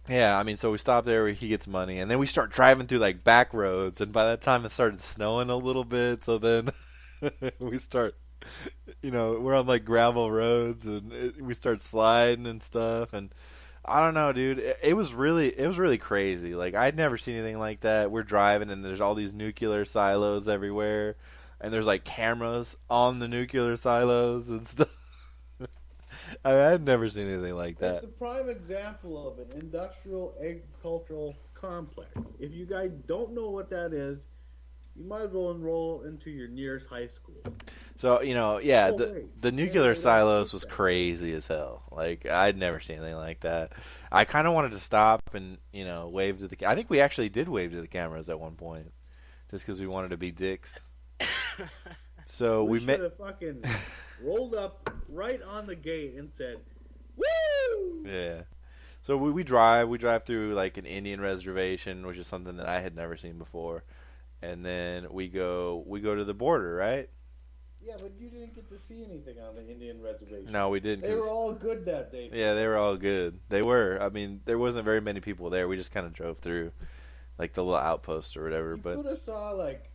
yeah, I mean, so we stop there where he gets money, and then we start driving through like back roads, and by that time it started snowing a little bit, so then we start, you know, we're on like gravel roads, and we start sliding and stuff, and I don't know, dude. It was really crazy. Like I'd never seen anything like that. We're driving, and there's all these nuclear silos everywhere, and there's like cameras on the nuclear silos and stuff. I'd never seen anything like that. It's a prime example of an industrial agricultural complex. If you guys don't know what that is, you might as well enroll into your nearest high school. So, you know, yeah, Oh, the wait. nuclear Yeah, silos that's was that. crazy as hell. Like, I'd never seen anything like that. I kind of wanted to stop and, you know, wave to the I think we actually did wave to the cameras at one point, just because we wanted to be dicks. So We we should met. have fucking rolled up right on the gate and said, "Woo!" Yeah. So we drive through like an Indian reservation, which is something that I had never seen before, and then we go to the border, right? Yeah, but you didn't get to see anything on the Indian reservation. No, we didn't. They 'Cause were all good that day. yeah, they were all good. They were. I mean, there wasn't very many people there. We just kind of drove through, like the little outpost or whatever. You But could have saw like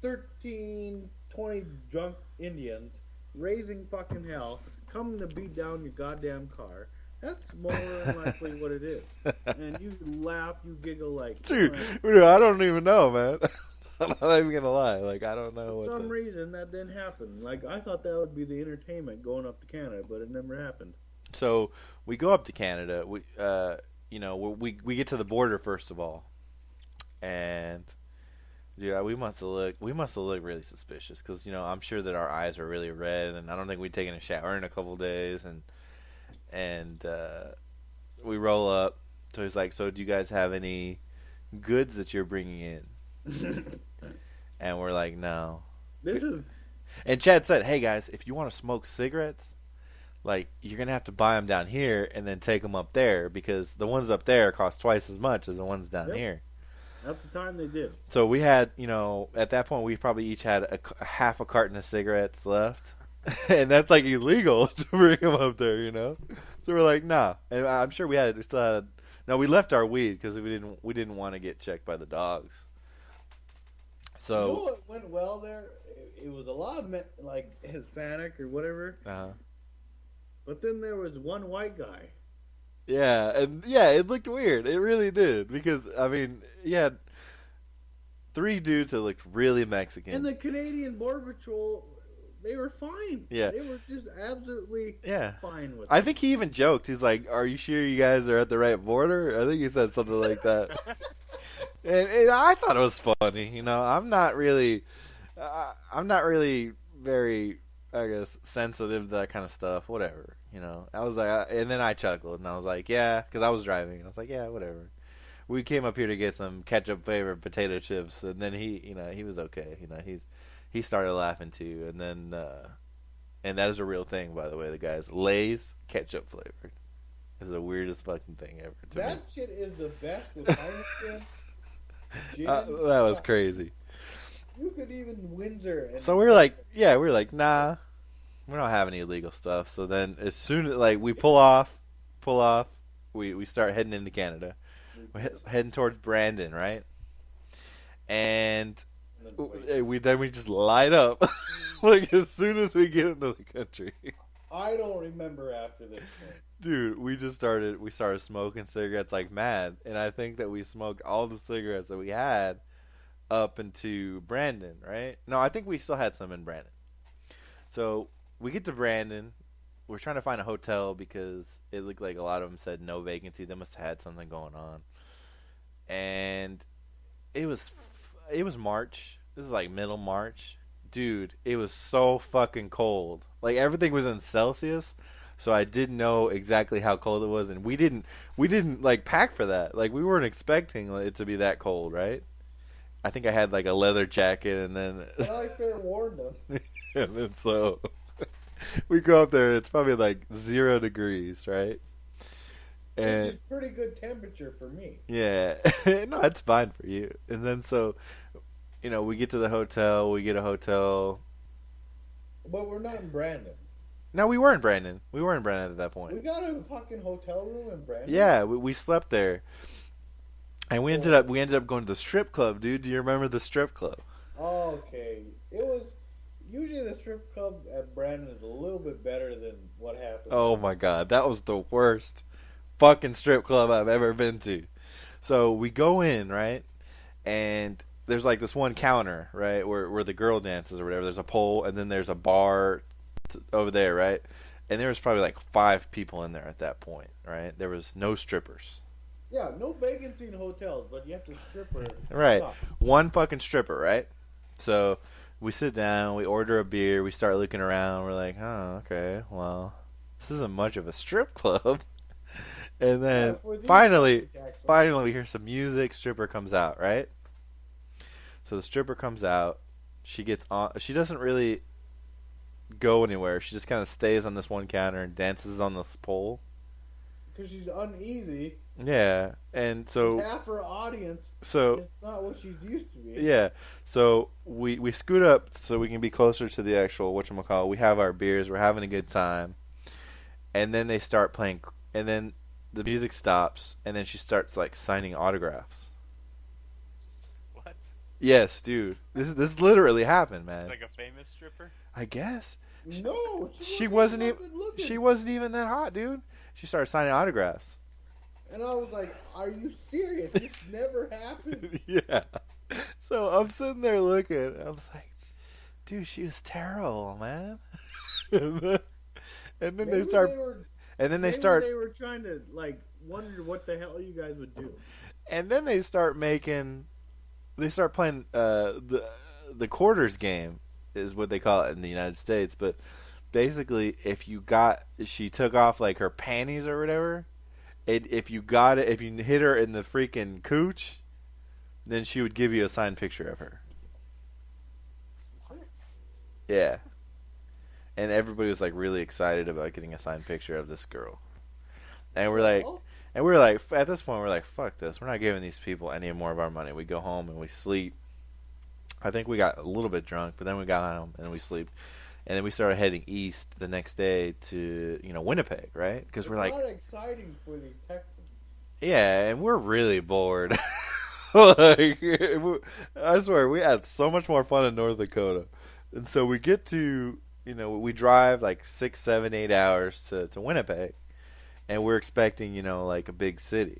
13, 20 drunk Indians raising fucking hell, coming to beat down your goddamn car. That's more than likely what it is. And you laugh, you giggle like, dude, "Come on." I don't even know, man. I'm not even gonna lie. Like I don't know For what. some reason that didn't happen. Like I thought that would be the entertainment going up to Canada, but it never happened. So we go up to Canada. we get to the border first of all, and dude, we must have looked really suspicious because I'm sure that our eyes were really red, and I don't think we'd taken a shower in a couple days, and we roll up. So he's like, "So do you guys have any goods that you're bringing in?" And we're like, "No." And Chad said, "Hey guys, if you want to smoke cigarettes, like you're gonna have to buy them down here and then take them up there because the ones up there cost twice as much as the ones down here." At the time, they did. So we had, at that point, we probably each had a half a carton of cigarettes left, and that's like illegal to bring them up there, So we're like, nah. And I'm sure we still had. No, we left our weed because we didn't want to get checked by the dogs. So what went well there? It was a lot of like Hispanic or whatever. But then there was one white guy. Yeah, and it looked weird. It really did because you had 3 dudes that looked really Mexican. And the Canadian Border Patrol, they were fine. Yeah, they were just absolutely fine with it. I think he even joked. He's like, "Are you sure you guys are at the right border?" I think he said something like that. and I thought it was funny. I'm not really very, I guess, sensitive to that kind of stuff. Whatever. I was like, and then I chuckled and I was like, yeah, because I was driving and I was like, yeah, whatever. We came up here to get some ketchup flavored potato chips, and then he was okay. He started laughing too, and then and that is a real thing, by the way. The guys, Lay's ketchup flavored is the weirdest fucking thing ever to me. That shit is the best with Heineken. That was crazy. You could even Windsor. So we were like, nah, we don't have any illegal stuff. So then, as soon as we pull off, we start heading into Canada. We're heading towards Brandon, right? And we just light up like as soon as we get into the country. I don't remember after this. Dude, we started smoking cigarettes like mad, and I think that we smoked all the cigarettes that we had up into Brandon, right? No, I think we still had some in Brandon. So we get to Brandon. We're trying to find a hotel because it looked like a lot of them said no vacancy. They must have had something going on. And it was March. This is like middle March. Dude, it was so fucking cold. Like everything was in Celsius, so I didn't know exactly how cold it was, and we didn't like pack for that. Like we weren't expecting it to be that cold, right? I think I had like a leather jacket, and then I fair warned them. And then so we go up there. It's probably like 0 degrees, right? And it's pretty good temperature for me. Yeah, no, it's fine for you. And then so, we get to the hotel. We get a hotel. But we're not in Brandon. No, we were in Brandon. We were in Brandon at that point. We got a fucking hotel room in Brandon. Yeah, we slept there. And we ended up going to the strip club, dude. Do you remember the strip club? Oh, okay. It was usually the strip club at Brandon is a little bit better than what happened. Oh my god, that was the worst fucking strip club I've ever been to. So we go in, right? And there's like this one counter, right, where the girl dances or whatever. There's a pole, and then there's a bar over there, right? And there was probably like 5 people in there at that point, right? There was no strippers. Yeah, no vacancy in hotels, but you have to stripper. Right. One fucking stripper, right? So we sit down, we order a beer, we start looking around, we're like, oh, okay, well, this isn't much of a strip club. And then finally we hear some music, stripper comes out, right? So the stripper comes out, she gets on, she doesn't really go anywhere, she just kind of stays on this one counter and dances on this pole. Because she's uneasy. Yeah, and so half her audience. So it's not what she's used to be. Yeah, so we scoot up so we can be closer to the actual whatchamacallit. We have our beers, we're having a good time, and then they start playing, and then the music stops, and then she starts like signing autographs. What? Yes, dude. This literally happened, man. It's like a famous stripper. I guess. No, she wasn't even that hot, dude. She started signing autographs. And I was like, are you serious? This never happened. Yeah. So I'm sitting there looking. I'm like, dude, she was terrible, man. and then they start. They were trying to like wondered what the hell you guys would do. And then they start playing the quarters game is what they call it in the United States. But basically, she took off like her panties or whatever. If you hit her in the freaking cooch, then she would give you a signed picture of her. What? Yeah. And everybody was like really excited about getting a signed picture of this girl. And we're like, at this point, we're like, fuck this. We're not giving these people any more of our money. We go home and we sleep. I think we got a little bit drunk, but then we got home and we sleep. And then we started heading east the next day to, Winnipeg, right? Because we're like, not exciting for the Texans. yeah, and we're really bored. Like, I swear, we had so much more fun in North Dakota. And so we get to, we drive like 6, 7, 8 hours to Winnipeg. And we're expecting, like a big city.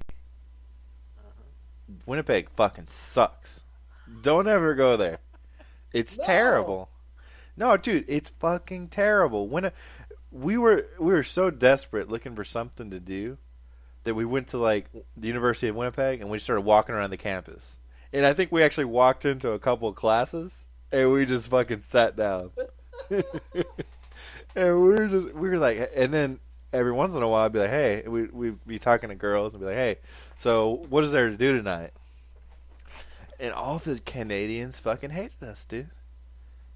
Winnipeg fucking sucks. Don't ever go there. It's terrible. No, dude, it's fucking terrible. We were so desperate looking for something to do that we went to like the University of Winnipeg and we started walking around the campus. And I think we actually walked into a couple of classes and we just fucking sat down. And we were like, and then every once in a while I'd be like, hey, we'd be talking to girls and be like, hey, so what is there to do tonight? And all the Canadians fucking hated us, dude.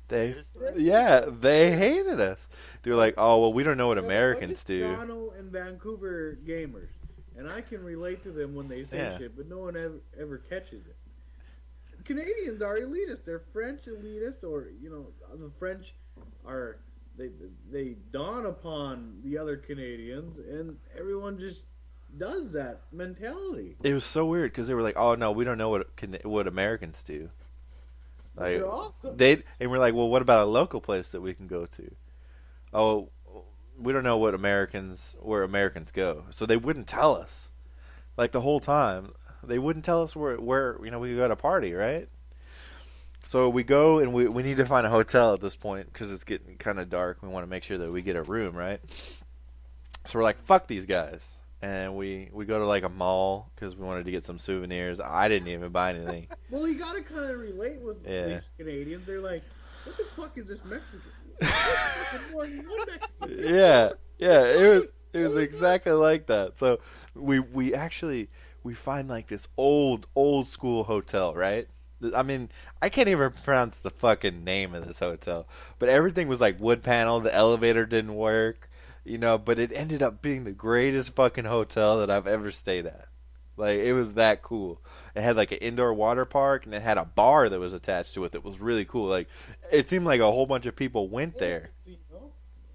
They hated us. They were like, oh, well, we don't know what Americans do. Toronto and Vancouver gamers, and I can relate to them when they say shit, but no one ever catches it. Canadians are elitist. They're French elitist, or the French are they dawn upon the other Canadians, and everyone just does that mentality. It was so weird because they were like, oh no, we don't know what Americans do. Like, they're awesome. And we're like, well, what about a local place that we can go to? Oh, we don't know where Americans go, so they wouldn't tell us. Like the whole time, they wouldn't tell us where we could go to party, right? So we go and we need to find a hotel at this point because it's getting kind of dark. We want to make sure that we get a room, right? So we're like, fuck these guys. And we go to like a mall because we wanted to get some souvenirs. I didn't even buy anything. Well, you gotta kind of relate with these Canadians. They're like, "What the fuck is this Mexican?" Yeah. It was exactly like that. So we find like this old school hotel, right? I mean, I can't even pronounce the fucking name of this hotel, but everything was like wood panel. The elevator didn't work. But it ended up being the greatest fucking hotel that I've ever stayed at. Like, it was that cool. It had like an indoor water park, and it had a bar that was attached to it that was really cool. Like, it seemed like a whole bunch of people went there.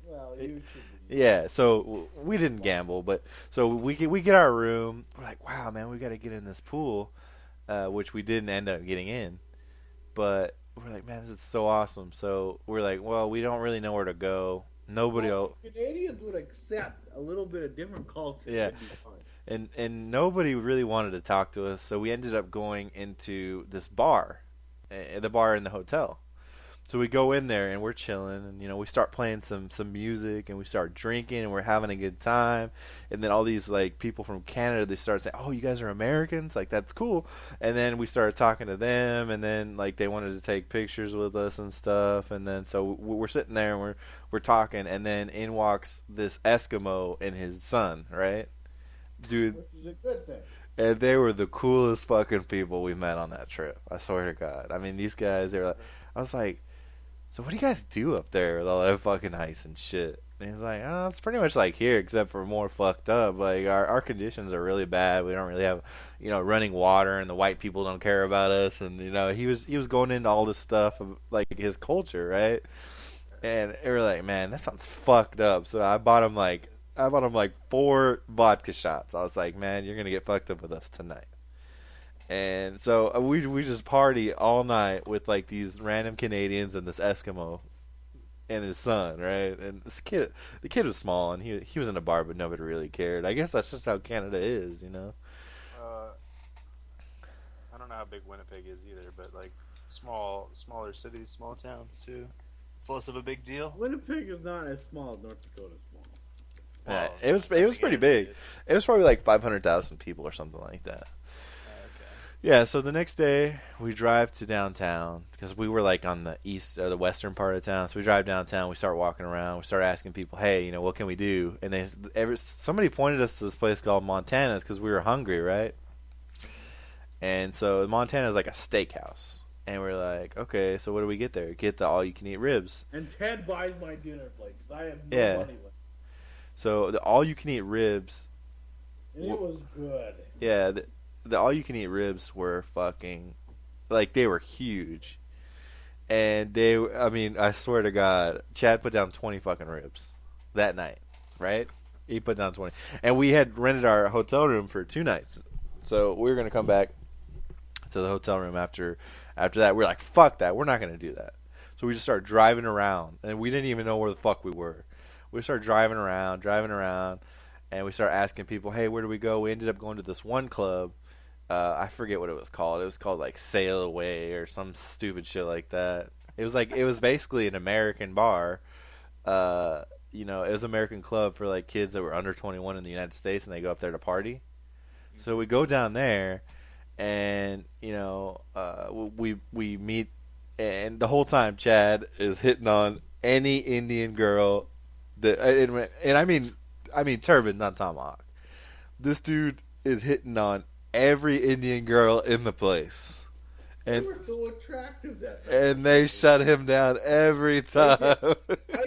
Well, you should. Yeah, so we didn't gamble, but so we get our room. We're like, wow, man, we got to get in this pool, which we didn't end up getting in. But we're like, man, this is so awesome. So we're like, well, we don't really know where to go. Canadians would accept a little bit of different culture. Yeah, and nobody really wanted to talk to us, so we ended up going into this bar, the bar in the hotel. So we go in there and we're chilling, and we start playing some music, and we start drinking, and we're having a good time. And then all these like people from Canada, they start saying, "Oh, you guys are Americans? Like, that's cool." And then we started talking to them, and then like they wanted to take pictures with us and stuff. And then so we're sitting there and we're talking, and then in walks this Eskimo and his son, right, dude? Which is a good thing. And they were the coolest fucking people we met on that trip. I swear to God. I mean, these guys, they were like, I was like, so what do you guys do up there with all that fucking ice and shit? And he's like, oh, it's pretty much like here, except for more fucked up. Like, our conditions are really bad. We don't really have, running water, and the white people don't care about us. And, he was going into all this stuff of, like, his culture, right? And they were like, man, that sounds fucked up. So I bought him, like, 4 vodka shots. I was like, man, you're going to get fucked up with us tonight. And so we just party all night with like these random Canadians and this Eskimo and his son, right? And the kid was small, and he was in a bar, but nobody really cared. I guess that's just how Canada is, I don't know how big Winnipeg is either, but like smaller cities, small towns too. It's less of a big deal. Winnipeg is not as small as North Dakota is small. Yeah, Well, it was pretty big. It was probably like 500,000 people or something like that. Okay. Yeah, so the next day we drive to downtown because we were like on the east or the western part of town. So we drive downtown, we start walking around, we start asking people, "Hey, you know, what can we do?" And somebody pointed us to this place called Montana's because we were hungry, right? And so Montana is like a steakhouse, and we're like, "Okay, so what do we get there? Get the all-you-can-eat ribs." And Ted buys my dinner plate because I have no Yeah. money left. So the all-you-can-eat ribs, And it was good. yeah, the all-you-can-eat ribs were fucking, like, they were huge. And I mean, I swear to God, Chad put down 20 fucking ribs that night, right? He put down 20. And we had rented our hotel room for 2 nights. So we were going to come back to the hotel room after that. We're like, fuck that. We're not going to do that. So we just started driving around. And we didn't even know where the fuck we were. We started driving around. And we started asking people, hey, where do we go? We ended up going to this one club. I forget what it was called. It was called like Sail Away or some stupid shit like that. It was basically an American bar. You know, it was an American club for like kids that were under 21 in the United States, and they go up there to party. So we go down there, and you know, we meet, and the whole time Chad is hitting on any Indian girl that, and I mean turban, not tomahawk. This dude is hitting on every Indian girl in the place. They were so attractive that night. And they shut him down every time. I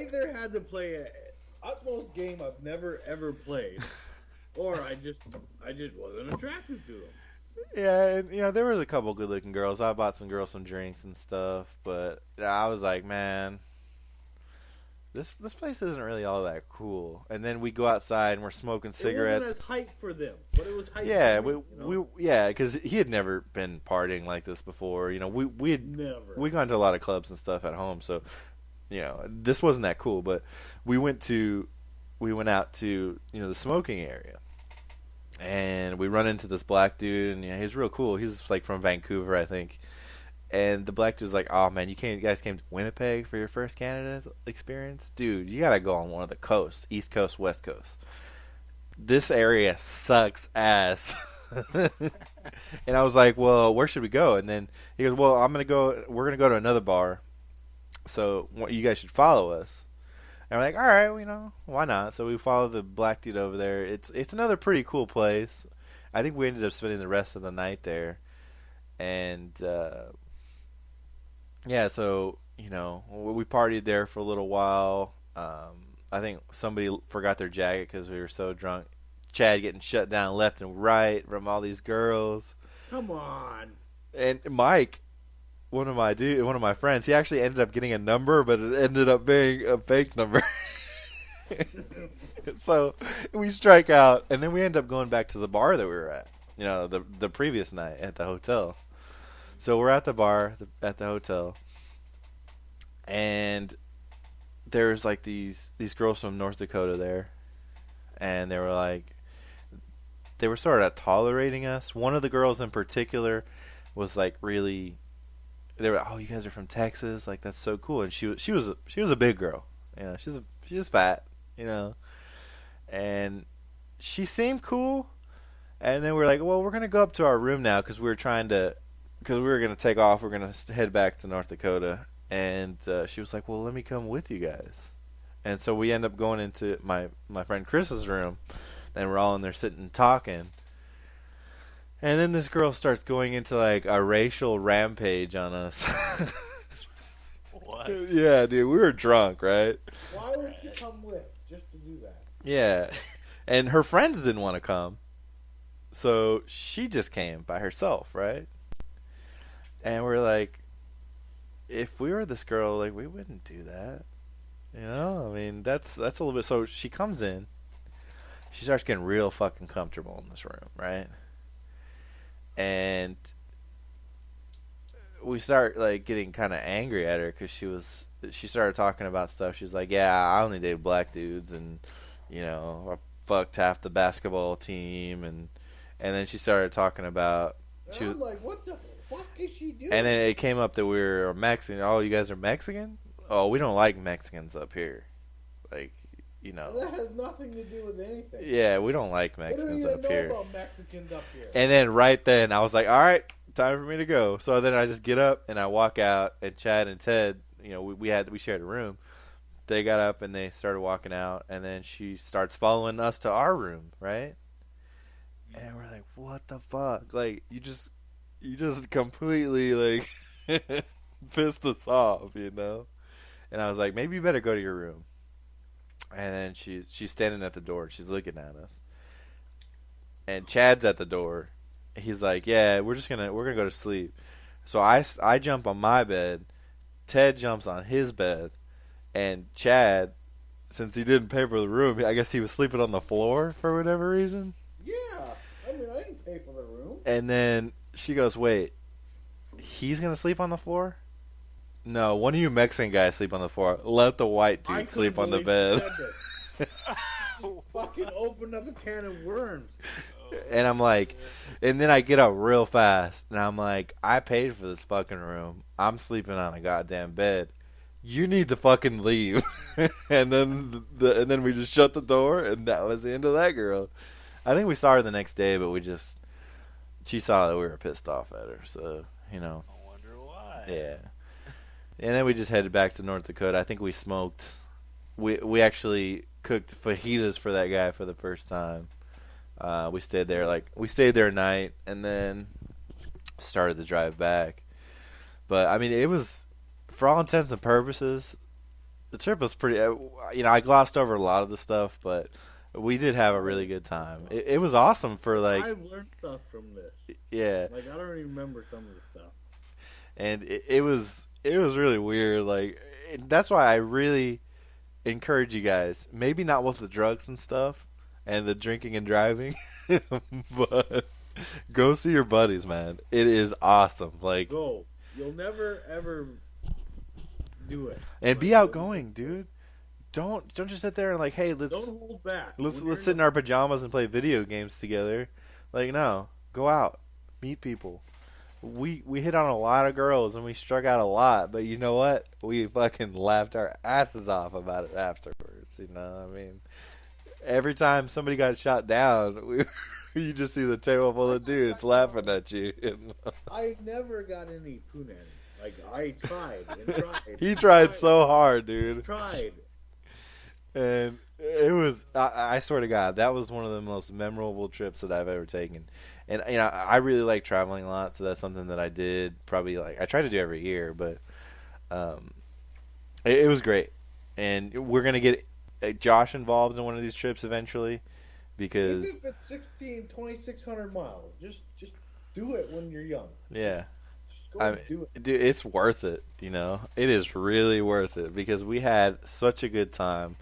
either had to play an utmost game I've never ever played, or I just wasn't attractive to them. Yeah, and you know, there was a couple good looking girls. I bought some girls some drinks and stuff, but I was like, man, this place isn't really all that cool. And then we go outside and we're smoking cigarettes. It wasn't as hype for them, but it was hype. Yeah, for me, you know? because he had never been partying like this before. You know, we Never. gone to a lot of clubs and stuff at home, so you know, this wasn't that cool. But we went out to, you know, the smoking area, and we run into this black dude, and you know, he's real cool. He's like from Vancouver, I think. And the black dude's like, "Oh man, you guys came to Winnipeg for your first Canada experience, dude. You gotta go on one of the coasts, East Coast, West Coast. This area sucks ass." And I was like, "Well, where should we go?" And then he goes, "Well, we're gonna go to another bar, so you guys should follow us." And we're like, "All right, well, you know, why not?" So we follow the black dude over there. It's another pretty cool place. I think we ended up spending the rest of the night there, and. Yeah, so, you know, we partied there for a little while. I think somebody forgot their jacket because we were so drunk. Chad getting shut down left and right from all these girls. Come on. And Mike, one of my friends, he actually ended up getting a number, but it ended up being a fake number. So we strike out, and then we end up going back to the bar that we were at, you know, the previous night at the hotel. So we're at the bar at the hotel, and there's like these girls from North Dakota there, and they were sort of tolerating us. One of the girls in particular was like really, they were, "Oh, you guys are from Texas, like that's so cool." And she was a big girl, you know, she's fat, you know, and she seemed cool. And then we're like, "Well, we're gonna go up to our room now because we were going to take off. We're going to head back to North Dakota." And she was like, "Well, let me come with you guys." And so we end up going into my friend Chris's room, and we're all in there sitting and talking. And then this girl starts going into like a racial rampage on us. What? Yeah, dude, we were drunk, right? Why would you come with just to do that? Yeah. And her friends didn't want to come. So she just came by herself, right? And we're like, if we were this girl, like, we wouldn't do that. You know? I mean, that's a little bit. So she comes in. She starts getting real fucking comfortable in this room, right? And we start, like, getting kind of angry at her because she started talking about stuff. She's like, "Yeah, I only date black dudes, and, you know, I fucked half the basketball team," and then she started talking about... And I'm like, what the fuck is she doing? And then it came up that we were Mexican. "Oh, you guys are Mexican? Oh, we don't like Mexicans up here. Like, you know. That has nothing to do with anything. Yeah, we don't like We don't Mexicans even up know here. about Mexicans up here. And then right then, I was like, all right, time for me to go. So then I just get up and I walk out, and Chad and Ted, you know, we shared a room. They got up and they started walking out, and then she starts following us to our room, right? And we're like, what the fuck? Like, you just completely, like, pissed us off, you know? And I was like, maybe you better go to your room. And then she's standing at the door. She's looking at us. And Chad's at the door. He's like, yeah, we're gonna go to sleep. So I jump on my bed. Ted jumps on his bed. And Chad, since he didn't pay for the room, I guess he was sleeping on the floor for whatever reason. Yeah. I mean, I didn't pay for the room. And then she goes, wait, he's going to sleep on the floor? No, one of you Mexican guys sleep on the floor. Let the white dude sleep on the bed. Fucking opened up a can of worms. And I'm like, and then I get up real fast. And I'm like, I paid for this fucking room. I'm sleeping on a goddamn bed. You need to fucking leave. And then we just shut the door, and that was the end of that girl. I think we saw her the next day, but she saw that we were pissed off at her, so, you know. I wonder why. Yeah. And then we just headed back to North Dakota. I think we smoked. We actually cooked fajitas for that guy for the first time. We stayed there a night, and then started the drive back. But, I mean, it was, for all intents and purposes, the trip was pretty, you know, I glossed over a lot of the stuff, but we did have a really good time. It was awesome for, like... I've learned stuff from this. Yeah. Like, I don't even remember some of the stuff. And it was really weird. Like, that's why I really encourage you guys, maybe not with the drugs and stuff, and the drinking and driving, but go see your buddies, man. It is awesome. Like, Go. You'll never, ever do it. and be outgoing, dude. Don't just sit there and like, hey, let's Don't hold back. let's When sit you're in our pajamas and play video games together. Like, no, go out, meet people. We hit on a lot of girls and we struck out a lot, but you know what? We fucking laughed our asses off about it afterwards. You know, I mean, every time somebody got shot down, you just see the table full of dudes laughing at you. You know? I never got any punani. Like, I tried and tried. He tried so hard, dude. Tried. And it was, I swear to God, that was one of the most memorable trips that I've ever taken. And, you know, I really like traveling a lot, so that's something that I did probably, like, I try to do every year, but it was great. And we're going to get Josh involved in one of these trips eventually, because... Even if it's 2,600 miles, just do it when you're young. Yeah. Just go and do it. Dude, it's worth it, you know? It is really worth it, because we had such a good time.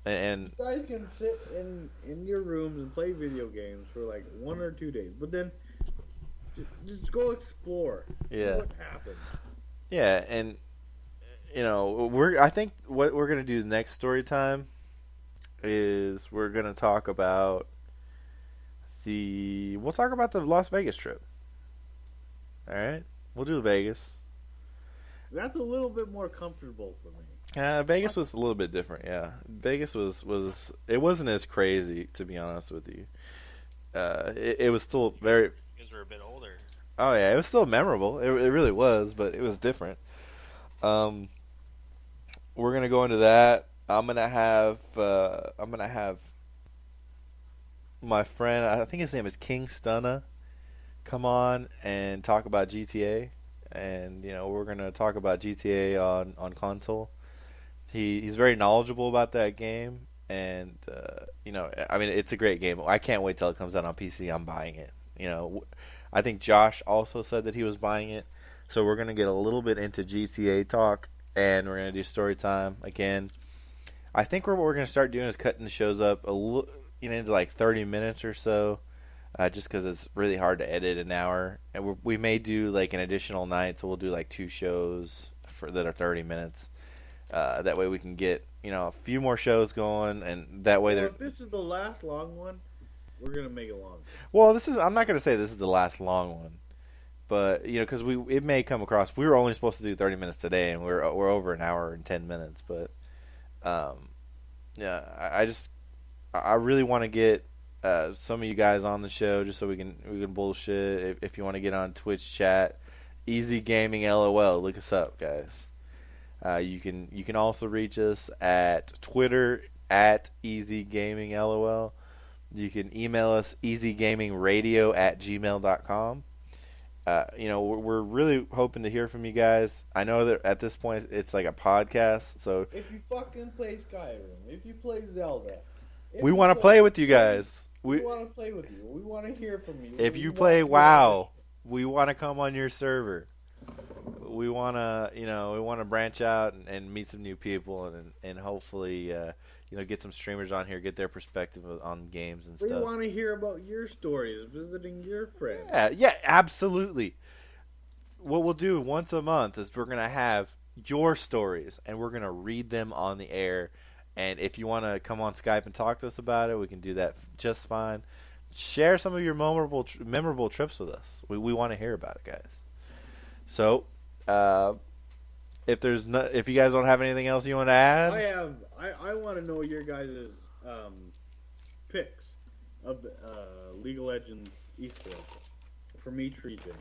And You guys can sit in your rooms and play video games for like 1 or 2 days, but then just go explore. Yeah. See what happens. yeah, and you know, I think what we're gonna do next story time is we're gonna talk about we'll talk about the Las Vegas trip. All right, we'll do Vegas. That's a little bit more comfortable for me. Vegas was a little bit different. Yeah, Vegas was it wasn't as crazy, to be honest with you. It was still very. Because we're a bit older. Oh yeah, it was still memorable. It really was, but it was different. We're gonna go into that. I'm gonna have my friend, I think his name is King Stunna, come on and talk about GTA, and you know, we're gonna talk about GTA on console. He's very knowledgeable about that game, and you know, I mean, it's a great game. I can't wait till it comes out on PC. I'm buying it. You know, I think Josh also said that he was buying it, so we're gonna get a little bit into GTA talk, and we're gonna do story time again. I think what we're gonna start doing is cutting the shows up a little, you know, into like 30 minutes or so, just because it's really hard to edit an hour, and we may do like an additional night, so we'll do like 2 shows that are 30 minutes. That way we can get, you know, a few more shows going, and that way Well, if this is the last long one, we're gonna make it long. Well, I'm not gonna say this is the last long one, but you know, because it may come across. We were only supposed to do 30 minutes today, and we're over an hour and 10 minutes. But Yeah, I really want to get some of you guys on the show just so we can bullshit. If you want to get on Twitch chat, Easy Gaming LOL, look us up, guys. You can also reach us at Twitter at Easy Gaming LOL. You can email us easygamingradio@gmail.com. We're really hoping to hear from you guys. I know that at this point it's like a podcast, so If you fucking play Skyrim, if you play Zelda, we want to play with you guys. We want to play with you. We want to hear from you. If you play WoW, we want to come on your server. We want to, branch out and meet some new people and hopefully, get some streamers on here, get their perspective on games and stuff. We want to hear about your stories, visiting your friends. Yeah, absolutely. What we'll do once a month is we're going to have your stories and we're going to read them on the air. And if you want to come on Skype and talk to us about it, we can do that just fine. Share some of your memorable trips with us. We want to hear about it, guys. So, if you guys don't have anything else you want to add, I want to know your guys' picks of the League of Legends esports from each region.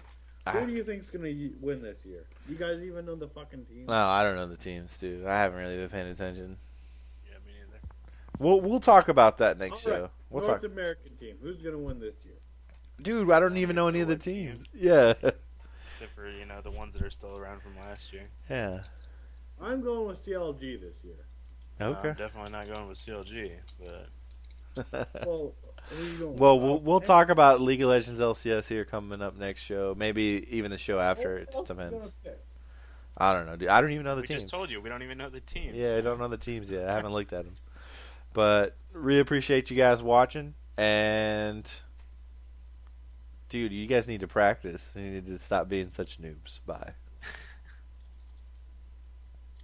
Who do you think's gonna win this year? You guys even know the fucking team? No, I don't know the teams, dude. I haven't really been paying attention. Yeah, me neither. We'll talk about that next All right. show. We'll North talk. American team. Who's gonna win this year? Dude, I don't even know any of the teams. Yeah. Except for, the ones that are still around from last year. Yeah. I'm going with CLG this year. Okay. I'm definitely not going with CLG, but Well, who are you going Well, with? we'll talk about League of Legends LCS here coming up next show. Maybe even the show after. It just depends. I don't know, dude. I don't even know the we teams. just told you we don't even know the team. Yeah, I don't know the teams yet. I haven't looked at them. But really appreciate you guys watching. And, dude, you guys need to practice. You need to stop being such noobs. Bye.